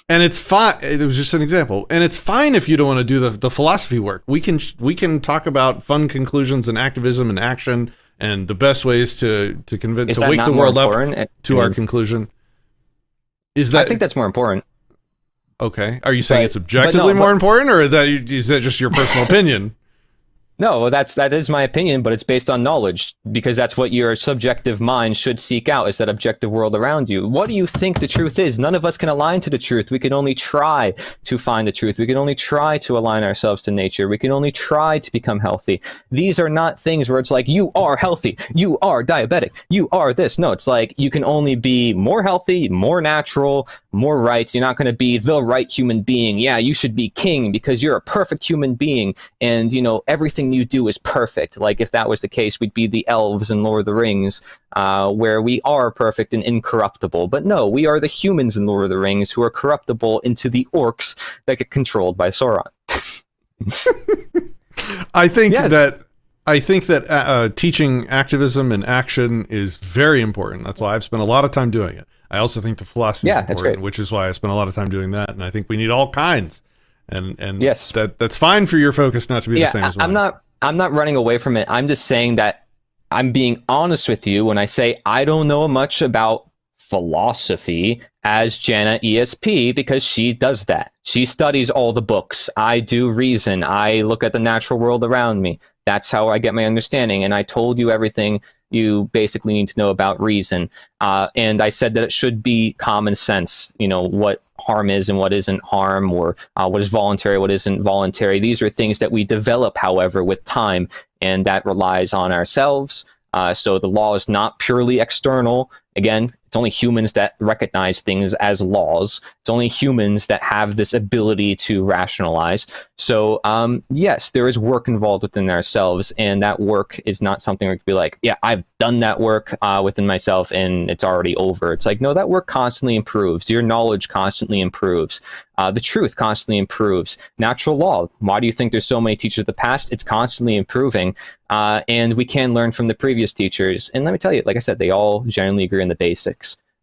And it's fine. It was just an example. And it's fine if you don't want to do the philosophy work. We can talk about fun conclusions and activism and action and the best ways to convince, to wake the world up to our conclusion. Is that? I think that's more important. Okay. Are you saying it's objectively more important, or is that just your personal opinion? No, that is my opinion, but it's based on knowledge, because that's what your subjective mind should seek out, is that objective world around you. What do you think the truth is? None of us can align to the truth. We can only try to find the truth. We can only try to align ourselves to nature. We can only try to become healthy. These are not things where it's like, you are healthy, you are diabetic, you are this. No, it's like, you can only be more healthy, more natural, more right. You're not going to be the right human being. Yeah, you should be king because you're a perfect human being, and everything you do is perfect. Like, if that was the case, we'd be the elves in Lord of the Rings, where we are perfect and incorruptible. But no, we are the humans in Lord of the Rings who are corruptible into the orcs that get controlled by Sauron. I think that teaching activism and action is very important. That's why I've spent a lot of time doing it. I also think the philosophy is important, which is why I spent a lot of time doing that. And I think we need all kinds. And yes, that's fine for your focus not to be the same as mine. I'm not running away from it. I'm just saying that I'm being honest with you when I say I don't know much about philosophy as Jana ESP, because she does that. She studies all the books. I do reason. I look at the natural world around me. That's how I get my understanding. And I told you everything you basically need to know about reason. And I said that it should be common sense, what harm is and what isn't harm, or what is voluntary, what isn't voluntary. These are things that we develop, however, with time, and that relies on ourselves. So the law is not purely external. Again, it's only humans that recognize things as laws. It's only humans that have this ability to rationalize. So yes, there is work involved within ourselves, and that work is not something where you can be like, yeah, I've done that work within myself and it's already over. It's like, no, that work constantly improves. Your knowledge constantly improves. The truth constantly improves. Natural law, why do you think there's so many teachers of the past? It's constantly improving, and we can learn from the previous teachers. And let me tell you, like I said, they all generally agree on the basics.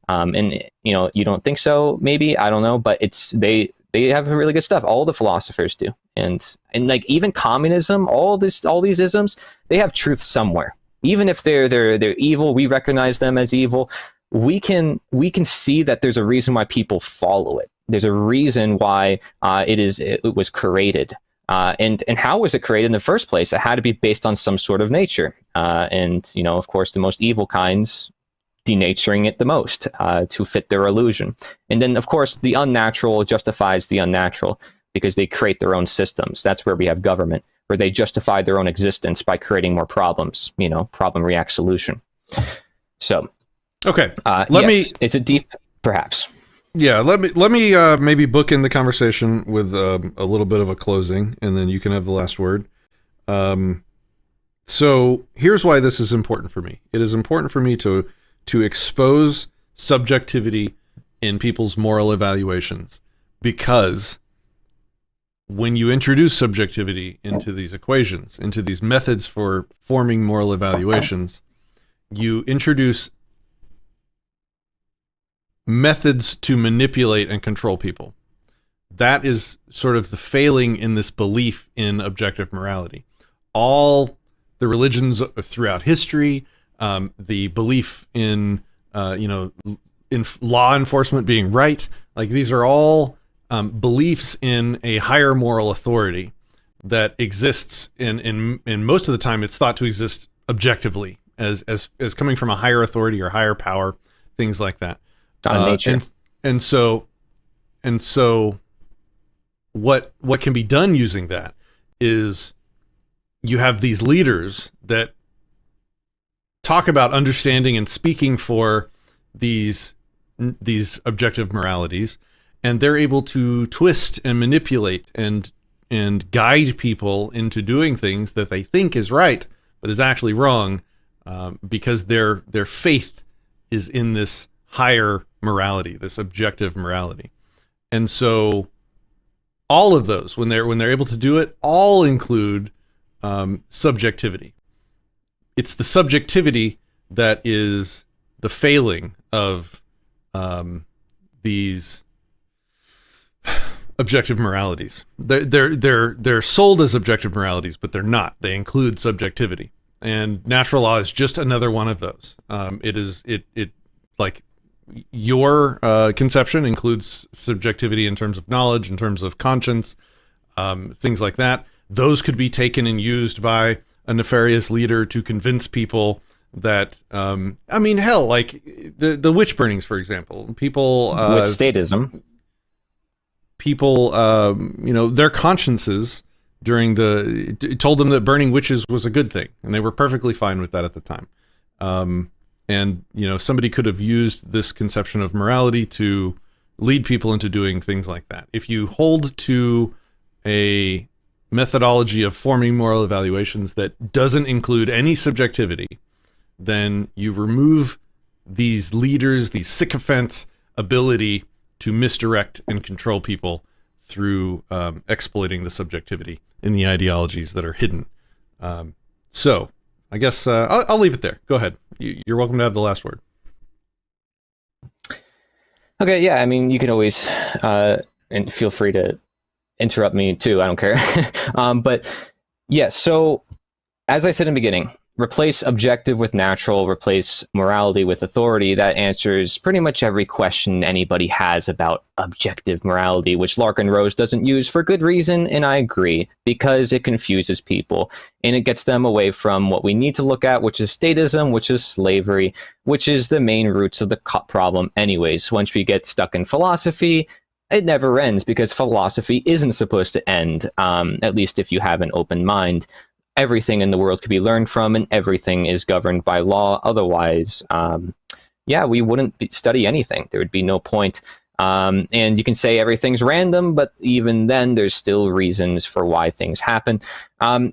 And you don't think so, maybe, I don't know, but they have really good stuff. All the philosophers do. And like, even communism, all these isms, they have truth somewhere. Even if they're evil, we recognize them as evil. We can see that there's a reason why people follow it. There's a reason why it was created. And how was it created in the first place? It had to be based on some sort of nature. And of course, the most evil kinds denaturing it the most to fit their illusion. And then, of course, the unnatural justifies the unnatural because they create their own systems. That's where we have government, where they justify their own existence by creating more problems. You know, problem react solution. So, okay, is it deep? Perhaps. Yeah, let me maybe book in the conversation with a little bit of a closing, and then you can have the last word. So here's why this is important for me. It is important for me to expose subjectivity in people's moral evaluations, because when you introduce subjectivity into these equations, into these methods for forming moral evaluations, you introduce methods to manipulate and control people. That is sort of the failing in this belief in objective morality. All the religions throughout history, the belief in in law enforcement being right, like these are all beliefs in a higher moral authority that exists in most of the time it's thought to exist objectively as coming from a higher authority or higher power, things like that. Nature. And so what can be done using that is you have these leaders that talk about understanding and speaking for these objective moralities, and they're able to twist and manipulate and guide people into doing things that they think is right but is actually wrong, because their faith is in this higher morality, this objective morality. And so all of those, when they're able to do it, all include subjectivity. It's the subjectivity that is the failing of these objective moralities. They're sold as objective moralities, but they're not. They include subjectivity, and natural law is just another one of those. It like your conception includes subjectivity in terms of knowledge, in terms of conscience, things like that. Those could be taken and used by a nefarious leader to convince people that, I mean, hell, like the witch burnings, for example. People with statism. People, their consciences told them that burning witches was a good thing, and they were perfectly fine with that at the time. And somebody could have used this conception of morality to lead people into doing things like that. If you hold to a methodology of forming moral evaluations that doesn't include any subjectivity, then you remove these leaders, these sycophants' ability to misdirect and control people through exploiting the subjectivity in the ideologies that are hidden. So I guess I'll leave it there. Go ahead. You're welcome to have the last word. Okay, yeah, I mean, you can always, and feel free to interrupt me too, I don't care. But yeah, so as I said in the beginning, replace objective with natural, replace morality with authority. That answers pretty much every question anybody has about objective morality, which Larken Rose doesn't use for good reason, and I agree, because it confuses people, and it gets them away from what we need to look at, which is statism, which is slavery, which is the main roots of the problem anyways. Once we get stuck in philosophy, it never ends, because philosophy isn't supposed to end, at least if you have an open mind. Everything in the world could be learned from, and everything is governed by law. Otherwise, we wouldn't study anything. There would be no point. And you can say everything's random, but even then, there's still reasons for why things happen.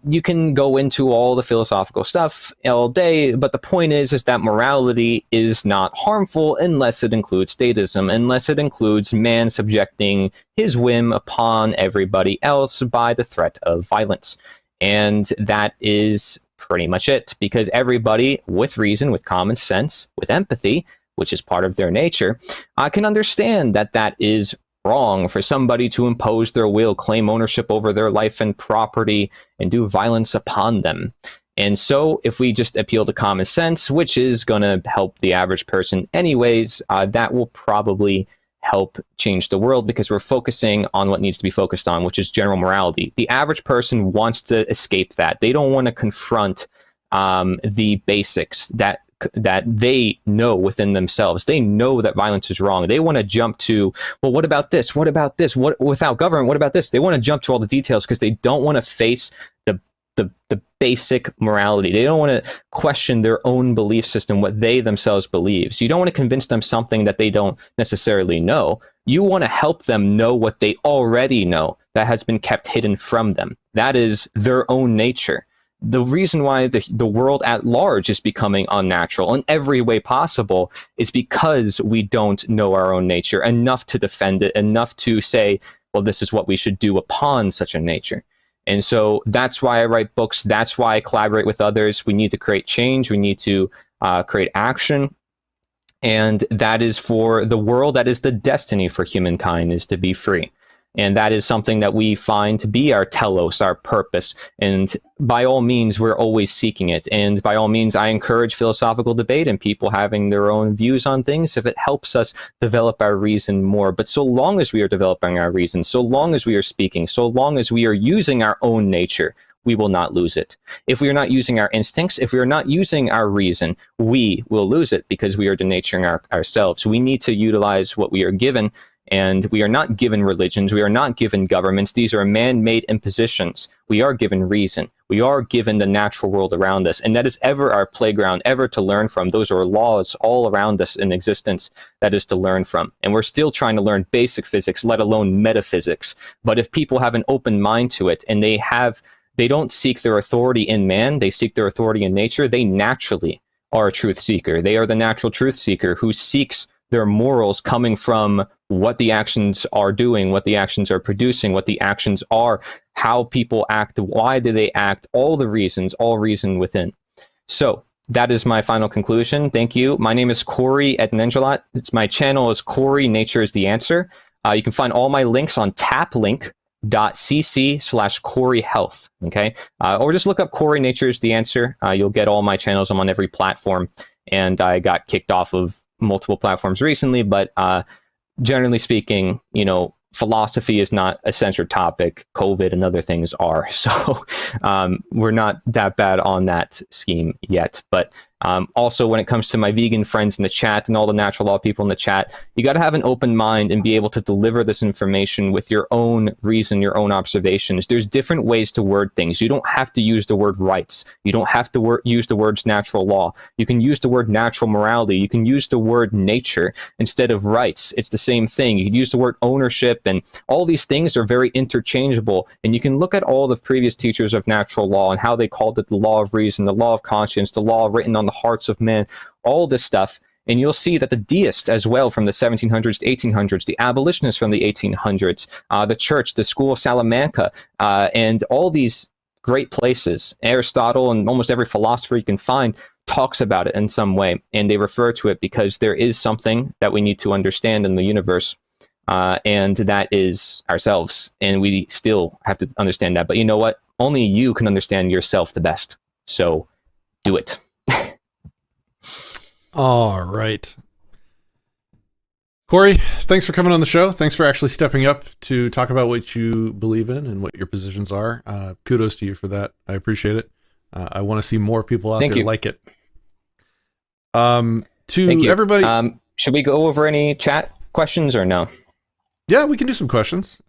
You can go into all the philosophical stuff all day, but the point is that morality is not harmful unless it includes statism, unless it includes man subjecting his whim upon everybody else by the threat of violence. And that is pretty much it, because everybody with reason, with common sense, with empathy, which is part of their nature, can understand that that is wrong for somebody to impose their will, claim ownership over their life and property, and do violence upon them. And so if we just appeal to common sense, which is going to help the average person anyways, that will probably help change the world, because we're focusing on what needs to be focused on, which is general morality. The average person wants to escape that. They don't want to confront the basics that that they know within themselves. They know that violence is wrong. They want to jump to, well, what about this? What about this? What without government? What about this? They want to jump to all the details because they don't want to face the basic morality. They don't want to question their own belief system, what they themselves believe. So you don't want to convince them something that they don't necessarily know. You want to help them know what they already know that has been kept hidden from them. That is their own nature. The reason why the world at large is becoming unnatural in every way possible is because we don't know our own nature enough to defend it, enough to say, well, this is what we should do upon such a nature. And so that's why I write books. That's why I collaborate with others. We need to create change. We need to create action. And that is for the world. That is the destiny for humankind, is to be free. And that is something that we find to be our telos, our purpose. And by all means, we're always seeking it. And by all means, I encourage philosophical debate and people having their own views on things if it helps us develop our reason more. But so long as we are developing our reason, so long as we are speaking, so long as we are using our own nature, we will not lose it. If we are not using our instincts, if we are not using our reason, we will lose it because we are denaturing ourselves. We need to utilize what we are given. And we are not given religions. We are not given governments. These are man-made impositions. We are given reason. We are given the natural world around us. And that is ever our playground, ever to learn from. Those are laws all around us in existence that is to learn from. And we're still trying to learn basic physics, let alone metaphysics. But if people have an open mind to it and they don't seek their authority in man, they seek their authority in nature, they naturally are a truth seeker. They are the natural truth seeker who seeks their morals coming from what the actions are doing, what the actions are producing, what the actions are, how people act, why do they act, all the reasons, all reason within. So that is my final conclusion. Thank you. My name is Cory at Endrulat. My channel is Cory, Nature is the Answer. You can find all my links on taplink.cc/Cory Health. Okay. Or just look up Cory, Nature is the Answer. You'll get all my channels. I'm on every platform. And I got kicked off of multiple platforms recently, but generally speaking, philosophy is not a censored topic. COVID and other things are. So we're not that bad on that scheme yet. But also when it comes to my vegan friends in the chat and all the natural law people in the chat, you got to have an open mind and be able to deliver this information with your own reason, your own observations. There's different ways to word things. You don't have to use the word rights. You don't have to use the words natural law. You can use the word natural morality. You can use the word nature instead of rights. It's the same thing. You can use the word ownership, and all these things are very interchangeable. And you can look at all the previous teachers of natural law and how they called it the law of reason, the law of conscience, the law written on the hearts of men, all this stuff. And you'll see that the deists as well from the 1700s to 1800s, the abolitionists from the 1800s, the church, the school of Salamanca, and all these great places, Aristotle and almost every philosopher you can find talks about it in some way. And they refer to it because there is something that we need to understand in the universe. And that is ourselves. And we still have to understand that. But you know what? Only you can understand yourself the best. So do it. All right. Cory, thanks for coming on the show. Thanks for actually stepping up to talk about what you believe in and what your positions are. Kudos to you for that. I appreciate it. I want to see more people out there like it. To everybody, should we go over any chat questions or no? Yeah, we can do some questions.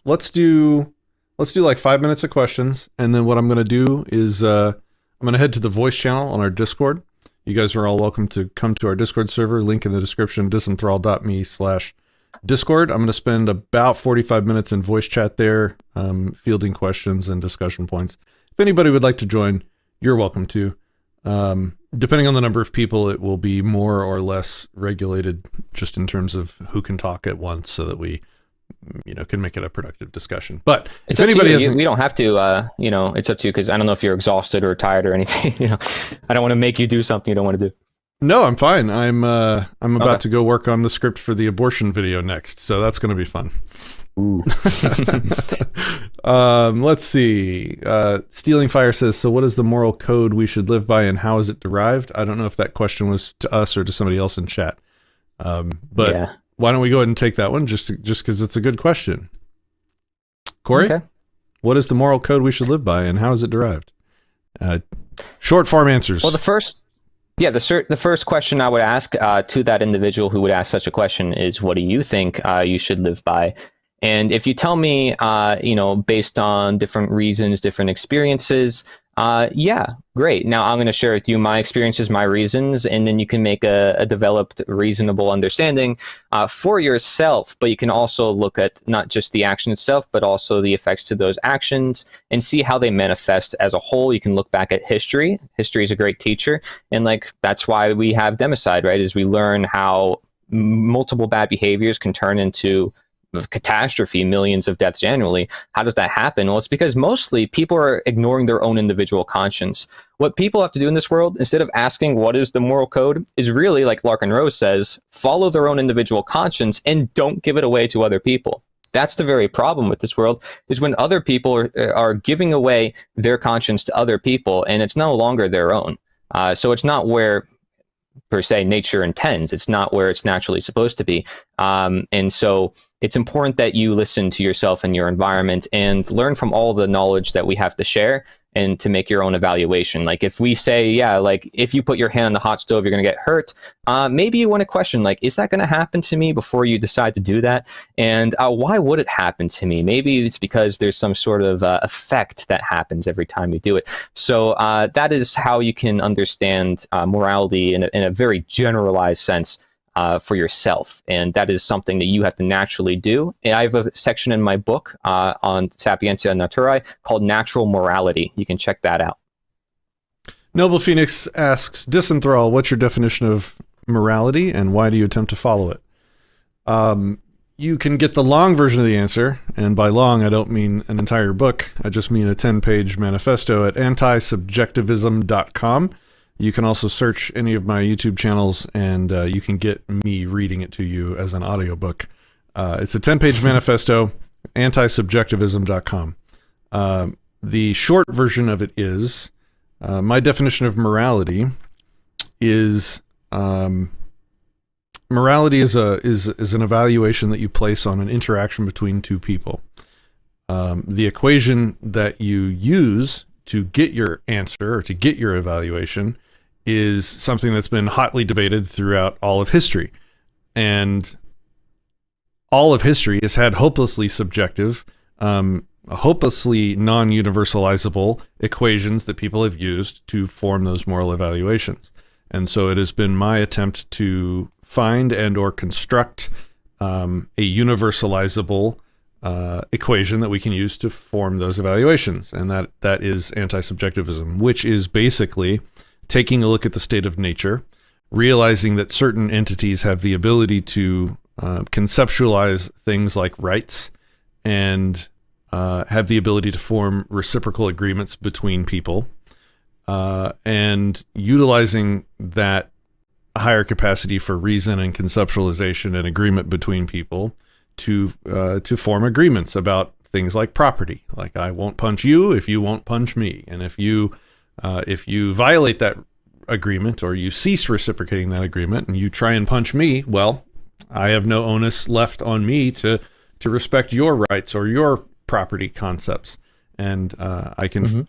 Let's do like 5 minutes of questions, and then what I'm going to do is I'm going to head to the voice channel on our Discord. You guys are all welcome to come to our Discord server. Link in the description, disenthrall.me/Discord. I'm going to spend about 45 minutes in voice chat there, fielding questions and discussion points. If anybody would like to join, you're welcome to. Depending on the number of people, it will be more or less regulated just in terms of who can talk at once so that we, can make it a productive discussion. But if anybody hasn't, we don't have to, it's up to you, because I don't know if you're exhausted or tired or anything. I don't want to make you do something you don't want to do. No, I'm fine. I'm about to go work on the script for the abortion video next, so that's going to be fun. Ooh. Let's see. Stealing Fire says, so what is the moral code we should live by and how is it derived? I don't know if that question was to us or to somebody else in chat. But yeah. Why don't we go ahead and take that one just because it's a good question. Cory, okay. What is the moral code we should live by and how is it derived? Short form answers. Well, the first Yeah, the first question I would ask to that individual who would ask such a question is, what do you think you should live by? And if you tell me, based on different reasons, different experiences, yeah, great. Now I'm going to share with you my experiences, my reasons, and then you can make a developed, reasonable understanding for yourself. But you can also look at not just the action itself, but also the effects to those actions and see how they manifest as a whole. You can look back at history. History is a great teacher. And that's why we have democide, right? Is we learn how multiple bad behaviors can turn into catastrophe, millions of deaths annually. How does that happen? Well, it's because mostly people are ignoring their own individual conscience. What people have to do in this world, instead of asking what is the moral code, is really, like Larken Rose says, follow their own individual conscience and don't give it away to other people. That's the very problem with this world, is when other people are giving away their conscience to other people, and it's no longer their own. So it's not where, per se, nature intends. It's not where it's naturally supposed to be. And so it's important that you listen to yourself and your environment and learn from all the knowledge that we have to share, and to make your own evaluation. Like if we say, if you put your hand on the hot stove, you're going to get hurt. Maybe you want to question, is that going to happen to me before you decide to do that? And why would it happen to me? Maybe it's because there's some sort of effect that happens every time you do it. So that is how you can understand morality in a very generalized sense for yourself. And that is something that you have to naturally do. And I have a section in my book on Sapientia Naturae called Natural Morality. You can check that out. Noble Phoenix asks, Disenthrall, what's your definition of morality and why do you attempt to follow it? You can get the long version of the answer, and by long I don't mean an entire book. I just mean a 10-page manifesto at antisubjectivism.com. You can also search any of my YouTube channels, and you can get me reading it to you as an audiobook. It's a 10-page manifesto, antisubjectivism.com. The short version of it is, my definition of morality is, morality is an evaluation that you place on an interaction between two people. The equation that you use to get your answer or to get your evaluation is something that's been hotly debated throughout all of history. And all of history has had hopelessly subjective, hopelessly non-universalizable equations that people have used to form those moral evaluations. And so it has been my attempt to find and or construct a universalizable equation that we can use to form those evaluations. And that is anti-subjectivism, which is basically taking a look at the state of nature, realizing that certain entities have the ability to conceptualize things like rights and have the ability to form reciprocal agreements between people, and utilizing that higher capacity for reason and conceptualization and agreement between people to form agreements about things like property. Like, I won't punch you if you won't punch me, and if you violate that agreement or you cease reciprocating that agreement and you try and punch me, well, I have no onus left on me to respect your rights or your property concepts, and I can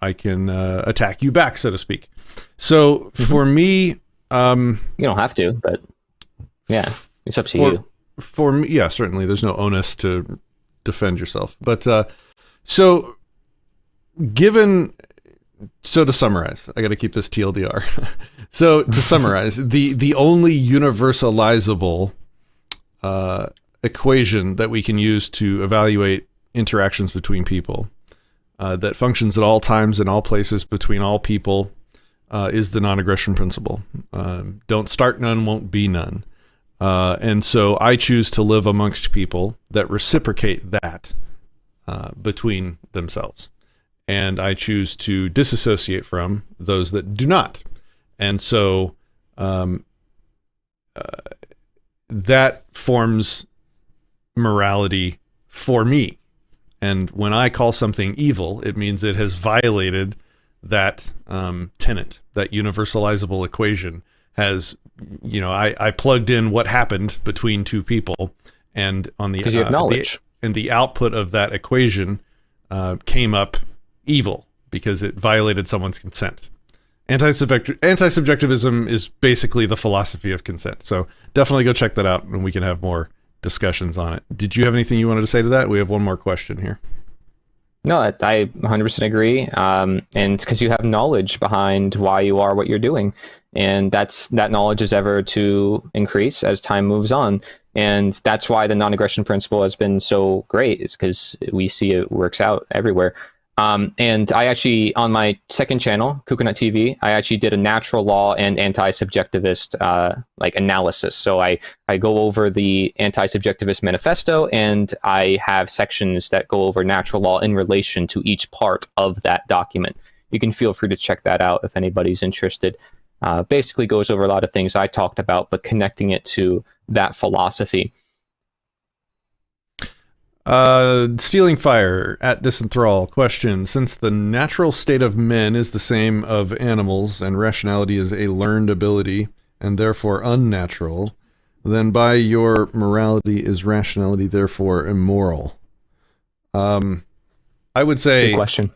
attack you back, so to speak. So for me, you don't have to, but yeah, it's up to you. For me, yeah, certainly there's no onus to defend yourself. But so to summarize, I got to keep this TLDR. So to summarize, the only universalizable equation that we can use to evaluate interactions between people that functions at all times and all places between all people is the non-aggression principle. Don't start none, won't be none. And so I choose to live amongst people that reciprocate that between themselves. And I choose to disassociate from those that do not. And so that forms morality for me. And when I call something evil, it means it has violated that tenet, that universalizable equation. Has, I plugged in what happened between two people, and on the because you have knowledge, and the output of that equation came up evil because it violated someone's consent. Anti-subjectivism is basically the philosophy of consent. So definitely go check that out, and we can have more discussions on it. Did you have anything you wanted to say to that? We have one more question here. No, I 100% agree. And it's because you have knowledge behind why you are what you're doing. And that knowledge is ever to increase as time moves on. And that's why the non-aggression principle has been so great, is because we see it works out everywhere. And I actually, on my second channel, Coconut TV, I actually did a natural law and anti-subjectivist analysis. So I go over the anti-subjectivist manifesto, and I have sections that go over natural law in relation to each part of that document. You can feel free to check that out if anybody's interested. Basically goes over a lot of things I talked about, but connecting it to that philosophy. Stealing Fire at Disenthrall question: since the natural state of men is the same of animals and rationality is a learned ability and therefore unnatural, then by your morality is rationality therefore immoral? I would say, good question.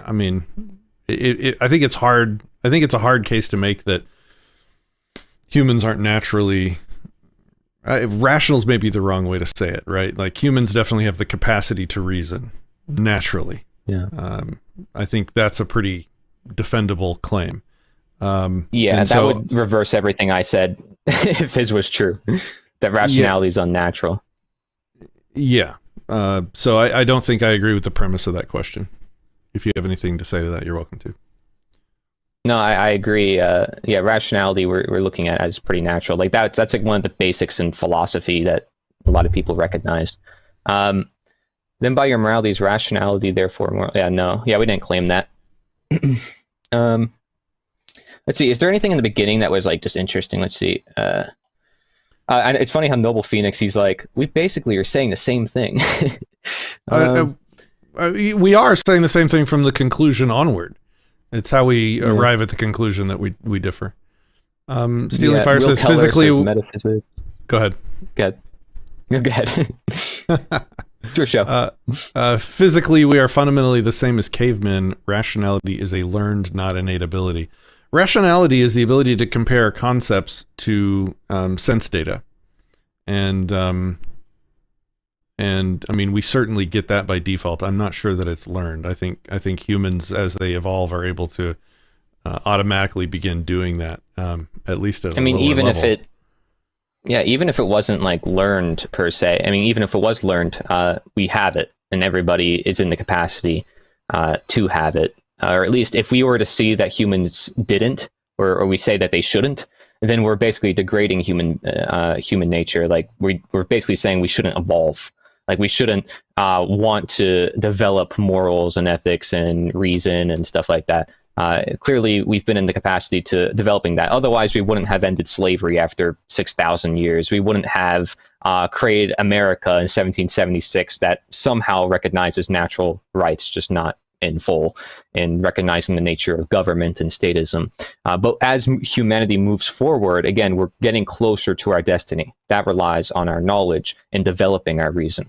I mean, I think it's hard. I think it's a hard case to make that humans aren't naturally rational's maybe the wrong way to say it, right? Like, humans definitely have the capacity to reason naturally. Yeah. I think that's a pretty defendable claim. That would reverse everything I said if his was true, that rationality is unnatural. Yeah. So I don't think I agree with the premise of that question. If you have anything to say to that, you're welcome to. No, I agree. Rationality we're looking at as pretty natural. Like that's like one of the basics in philosophy that a lot of people recognize. Then by your morality is rationality, therefore moral. We didn't claim that. Let's see. Is there anything in the beginning that was like just interesting? Let's see. And it's funny how Noble Phoenix, he's like, we basically are saying the same thing. We are saying the same thing from the conclusion onward. It's how we arrive at the conclusion that we differ. Stealing Fire says physically. Says metaphysics. Go ahead. Go ahead. Your show. Physically, we are fundamentally the same as cavemen. Rationality is a learned, not innate ability. Rationality is the ability to compare concepts to sense data, and I mean, we certainly get that by default. I'm not sure that it's learned. I think humans, as they evolve, are able to automatically begin doing that. At least at a lower level. Even if it wasn't like learned per se. I mean, even if it was learned, we have it, and everybody is in the capacity to have it. Or at least, if we were to see that humans didn't, or we say that they shouldn't, then we're basically degrading human nature. Like we're basically saying we shouldn't evolve. Like we shouldn't want to develop morals and ethics and reason and stuff like that. Clearly, we've been in the capacity to developing that. Otherwise, we wouldn't have ended slavery after 6,000 years. We wouldn't have created America in 1776 that somehow recognizes natural rights, just not in full, in recognizing the nature of government and statism. But as humanity moves forward, again, we're getting closer to our destiny. That relies on our knowledge and developing our reason.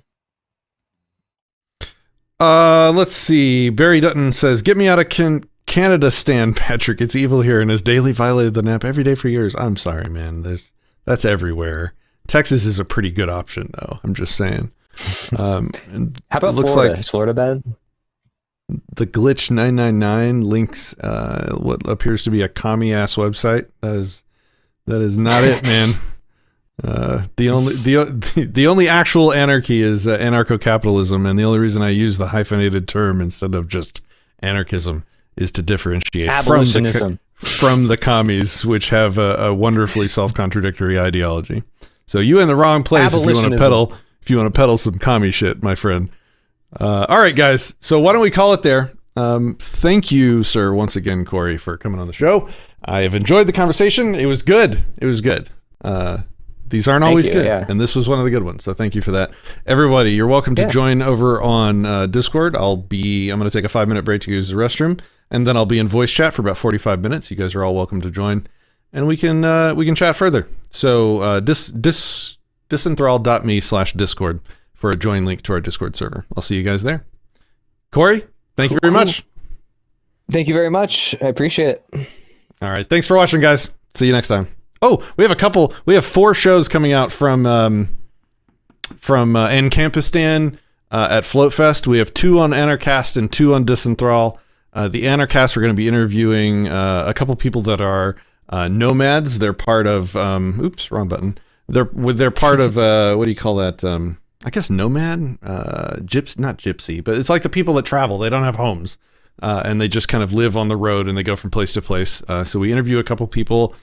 Let's see. Barry Dutton says, "Get me out of Canada, Stan Patrick. It's evil here and has daily violated the NAP every day for years." I'm sorry, man. That's everywhere. Texas is a pretty good option, though. I'm just saying. How about Florida? Is Florida bad? The Glitch 999 links what appears to be a commie-ass website. That is not it, man. The only actual anarchy is anarcho-capitalism, and the only reason I use the hyphenated term instead of just anarchism is to differentiate Abolitionism from the commies, which have a wonderfully self-contradictory ideology. So you in the wrong place if you want to peddle some commie shit, my friend. All right, guys. So why don't we call it there? Thank you, sir, once again, Cory, for coming on the show. I have enjoyed the conversation. It was good. These aren't always good, and this was one of the good ones. So thank you for that. Everybody, you're welcome to join over on Discord. I'm going to take a 5-minute break to use the restroom, and then I'll be in voice chat for about 45 minutes. You guys are all welcome to join, and we can chat further. So disenthrall.me/Discord for a join link to our Discord server. I'll see you guys there. Cory, thank you very much. Thank you very much. I appreciate it. All right. Thanks for watching, guys. See you next time. Oh, we have 4 shows coming out from Encampistan at Float Fest. We have 2 on Anarchast and 2 on Disenthrall. The Anarchast, we're going to be interviewing a couple people that are nomads. They're part of oops, wrong button. They're part of what do you call that? I guess nomad, not gypsy, but it's like the people that travel. They don't have homes, and they just kind of live on the road and they go from place to place. So we interview a couple people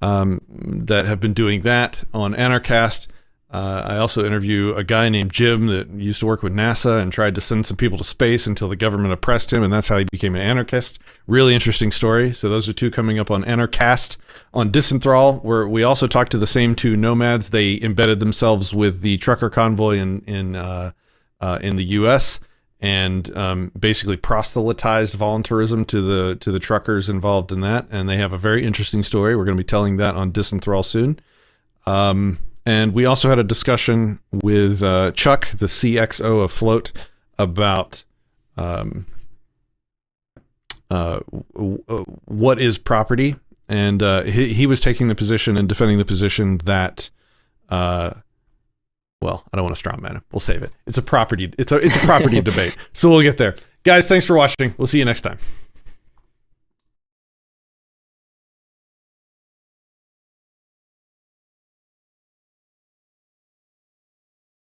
that have been doing that on Anarchast. I also interview a guy named Jim that used to work with NASA and tried to send some people to space until the government oppressed him, and that's how he became an anarchist. Really interesting story. So those are 2 coming up on Anarchast. On Disenthrall, where we also talked to the same 2 nomads. They embedded themselves with the trucker convoy in the U.S. and basically proselytized voluntarism to the truckers involved in that. And they have a very interesting story. We're going to be telling that on Disenthrall soon. And we also had a discussion with Chuck, the CXO of Float, about what is property. And he was taking the position and defending the position that, well, I don't want to straw man him. We'll save it. It's a property debate. So we'll get there. Guys, thanks for watching. We'll see you next time.